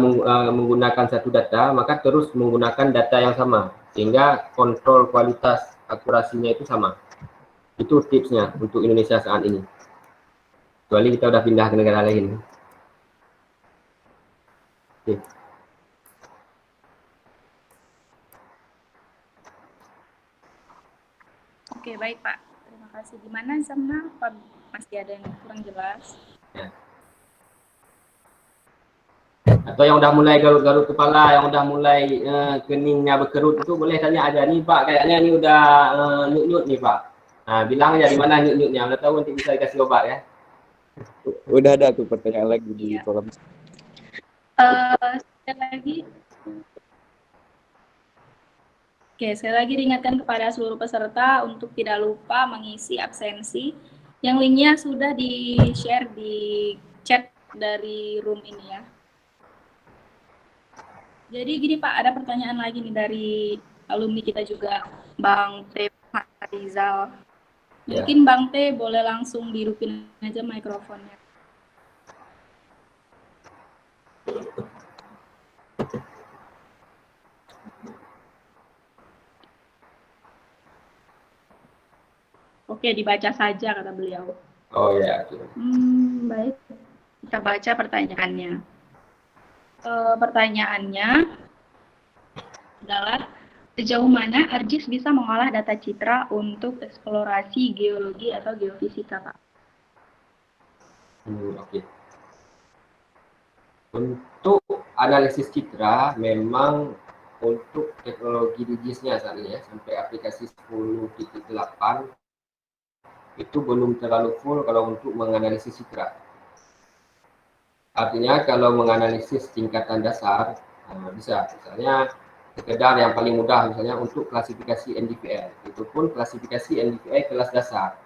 menggunakan satu data, maka terus menggunakan data yang sama, sehingga kontrol kualitas akurasinya itu sama. Itu tipsnya untuk Indonesia saat ini. Kecuali kita udah pindah ke negara lain. Oke. Oke, baik Pak. Terima kasih. Gimana sama Pak? Masih ada yang kurang jelas? Ya. Atau yang udah mulai garut-garut kepala, yang udah mulai keningnya berkerut itu boleh tanya aja nih Pak, kayaknya ini udah nyut-nyut nih Pak. Nah, bilang aja di mana nyut-nyutnya, udah tahu nanti bisa dikasih obat ya. Udah ada tuh pertanyaan lagi di kolom. Sekali lagi. Oke, sekali lagi diingatkan kepada seluruh peserta untuk tidak lupa mengisi absensi. Yang linknya sudah di-share di chat dari room ini ya. Jadi gini Pak, ada pertanyaan lagi nih dari alumni kita juga, Bang T. Rizal. Mungkin Bang T boleh langsung dihidupin aja mikrofonnya. Oke, dibaca saja kata beliau. Oh ya. Baik, kita baca pertanyaannya. Pertanyaannya adalah sejauh mana ArcGIS bisa mengolah data citra untuk eksplorasi geologi atau geofisika, Pak? Oke. Untuk analisis citra memang untuk teknologi di GIS-nya saat ini ya, sampai aplikasi 10.8 itu belum terlalu full kalau untuk menganalisis citra. Artinya kalau menganalisis tingkatan dasar, bisa. Misalnya sekedar yang paling mudah misalnya untuk klasifikasi NDVI. Itu pun klasifikasi NDVI kelas dasar.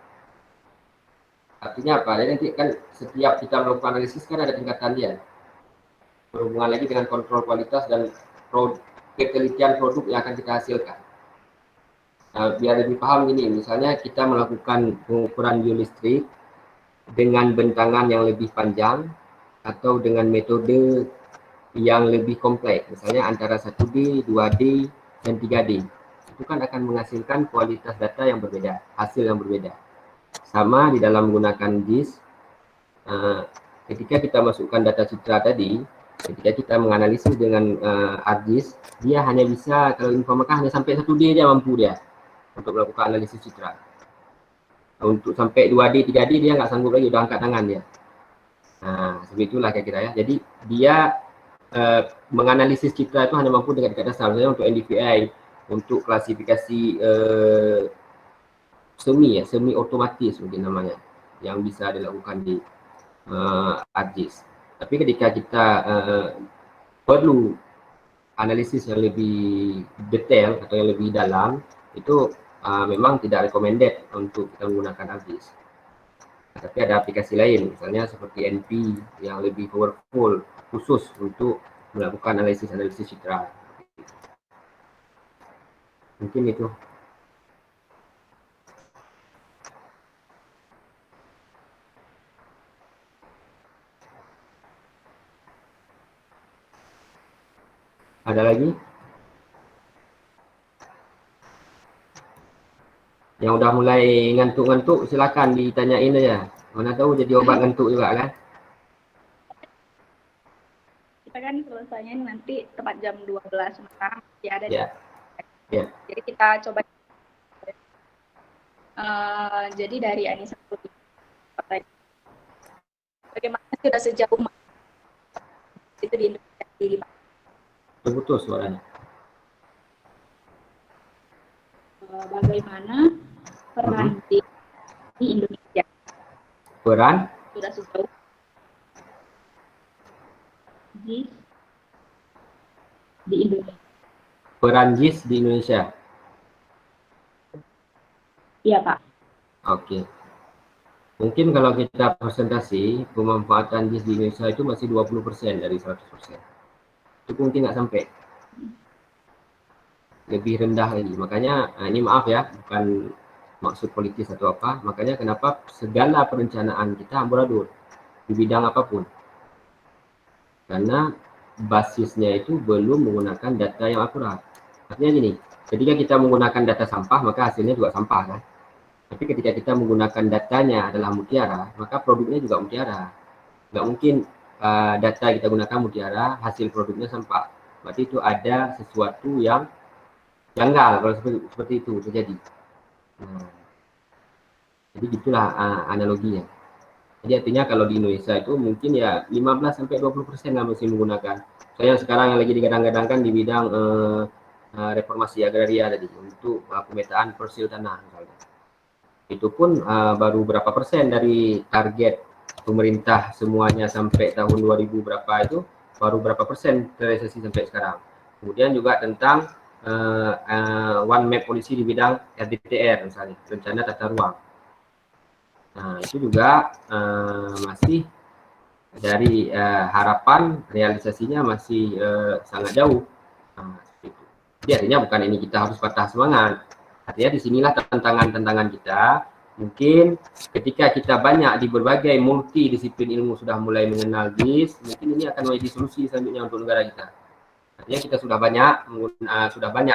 Artinya apa? Jadi nanti kan setiap kita melakukan analisis kan ada tingkatan dia. Berhubungan lagi dengan kontrol kualitas dan ketelitian produk yang akan kita hasilkan. Nah, biar lebih paham gini, misalnya kita melakukan pengukuran biolistrik dengan bentangan yang lebih panjang atau dengan metode yang lebih kompleks, misalnya antara 1D, 2D, dan 3D. Itu kan akan menghasilkan kualitas data yang berbeda, hasil yang berbeda. Sama di dalam menggunakan GIS, ketika kita masukkan data citra tadi, ketika kita menganalisis dengan ArcGIS, dia hanya bisa, kalau Informaka hanya sampai 1D dia mampu dia untuk melakukan analisis citra. Untuk sampai 2D, 3D dia nggak sanggup lagi, udah angkat tangan dia. Nah, seperti itulah kira-kira ya. Jadi dia menganalisis citra itu hanya mampu dengan tingkat dasar. Misalnya untuk NDVI, untuk klasifikasi semi otomatis mungkin namanya, yang bisa dilakukan di ArcGIS. Tapi ketika kita perlu analisis yang lebih detail atau yang lebih dalam, itu memang tidak recommended untuk kita menggunakan ArcGIS. Tapi ada aplikasi lain, misalnya seperti NP yang lebih powerful, khusus untuk melakukan analisis citra. Mungkin itu. Ada lagi? Yang udah mulai ngantuk-ngantuk silakan ditanyain aja. Mana tahu jadi obat ngantuk juga kan? Kita kan selesainya nanti tepat jam 12, maka masih ada. Ya. Ya. Jadi kita coba. Jadi dari Anissa, bagaimana sudah sejauh mana itu di Indonesia? Terputus suaranya. Bagaimana peran di Indonesia? Peran? Sudah sejauh di Indonesia. Peran GIS di Indonesia. Iya, Pak. Oke. Mungkin kalau kita presentasi, pemanfaatan GIS di Indonesia itu masih 20% dari 100%. Itu mungkin nggak sampai. Lebih rendah lagi. Makanya, ini maaf ya, bukan maksud politis atau apa. Makanya kenapa segala perencanaan kita amburadul di bidang apapun. Karena basisnya itu belum menggunakan data yang akurat. Artinya gini, ketika kita menggunakan data sampah, maka hasilnya juga sampah kan. Tapi ketika kita menggunakan datanya adalah mutiara, maka produknya juga mutiara. Nggak mungkin data kita gunakan mutiara, hasil produknya sampah. Berarti itu ada sesuatu yang janggal kalau seperti itu terjadi. Nah, jadi gitulah analoginya. Jadi artinya kalau di Indonesia itu mungkin ya 15-20% lah masih menggunakan. Saya sekarang yang lagi digadang-gadangkan di bidang reformasi agraria tadi untuk pemetaan persil tanah misalnya. Itu pun baru berapa persen dari target pemerintah semuanya sampai tahun 2000 berapa itu, baru berapa persen terrealisasi sampai sekarang. Kemudian juga tentang one map polisi di bidang RDTR misalnya, rencana tata ruang. Nah, itu juga masih dari harapan realisasinya masih sangat jauh. Nah, itu. Jadi artinya bukan ini kita harus patah semangat. Artinya disinilah tantangan-tantangan kita. Mungkin ketika kita banyak di berbagai multidisiplin ilmu sudah mulai mengenal GIS, mungkin ini akan menjadi solusi selanjutnya untuk negara kita. Artinya kita sudah banyak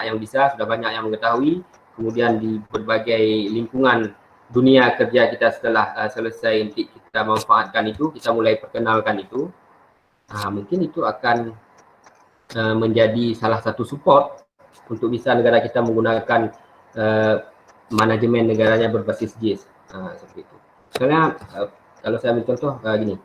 yang bisa, sudah banyak yang mengetahui. Kemudian di berbagai lingkungan dunia kerja kita setelah selesai kita manfaatkan itu, kita mulai perkenalkan itu, mungkin itu akan menjadi salah satu support untuk bisa negara kita menggunakan manajemen negaranya berbasis GIS. Seperti itu. Misalnya kalau saya ambil contoh gini,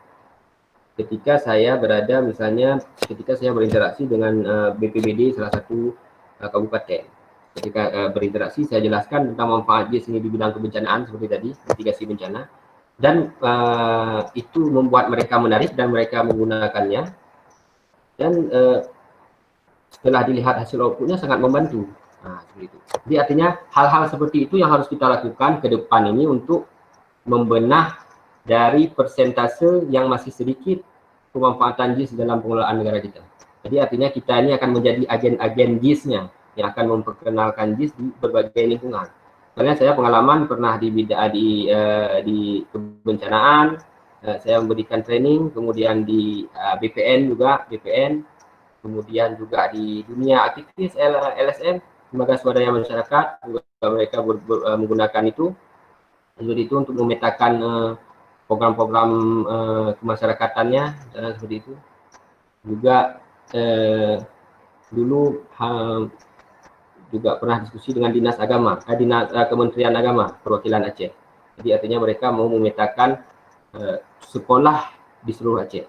ketika saya berinteraksi dengan BPBD salah satu kabupaten. Ketika berinteraksi, saya jelaskan tentang manfaat GIS ini di bidang kebencanaan seperti tadi, mitigasi bencana. dan itu membuat mereka menarik dan mereka menggunakannya, dan setelah dilihat hasil outputnya sangat membantu. Nah, seperti itu. Jadi artinya hal-hal seperti itu yang harus kita lakukan ke depan ini untuk membenah dari persentase yang masih sedikit pemanfaatan JIS dalam pengelolaan negara kita. Jadi artinya kita ini akan menjadi agen-agen JIS-nya yang akan memperkenalkan JIS di berbagai lingkungan. Karena saya pengalaman pernah di kebencanaan, saya memberikan training, kemudian di BPN juga, kemudian juga di dunia aktivis LSM, lembaga swadaya masyarakat, juga mereka menggunakan itu untuk memetakan program-program kemasyarakatannya dan seperti itu. Juga dulu juga pernah diskusi dengan Dinas Agama, Kementerian Agama Perwakilan Aceh. Jadi artinya mereka mau memetakan sekolah di seluruh Aceh.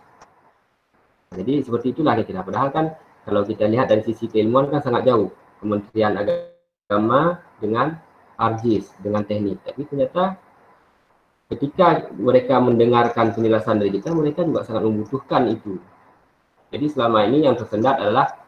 Jadi seperti itulah kira-kira. Padahal kan kalau kita lihat dari sisi keilmuan kan sangat jauh Kementerian Agama dengan ARJIS, dengan teknik. Tapi ternyata ketika mereka mendengarkan penjelasan dari kita, mereka juga sangat membutuhkan itu. Jadi selama ini yang tersendat adalah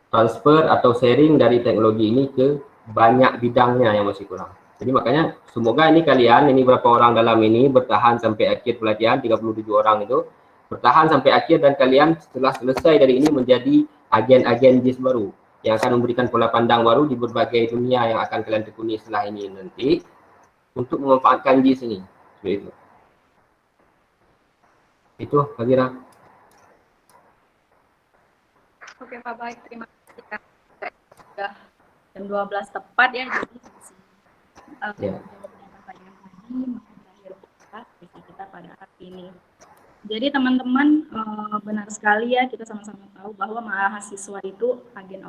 transfer atau sharing dari teknologi ini ke banyak bidangnya yang masih kurang. Jadi makanya semoga ini kalian, ini berapa orang dalam ini bertahan sampai akhir pelatihan, 37 orang itu, bertahan sampai akhir dan kalian setelah selesai dari ini menjadi agen-agen JIS baru yang akan memberikan pola pandang baru di berbagai dunia yang akan kalian tekuni setelah ini nanti untuk memanfaatkan JIS ini. Seperti itu. Itu kira-kira. Oke Pak, baik, terima kasih. Sudah jam 12 tepat ya, jadi jawab pertanyaan tadi, maka terakhir kita pada hari ini. Jadi teman-teman, benar sekali ya, kita sama-sama tahu bahwa mahasiswa itu agen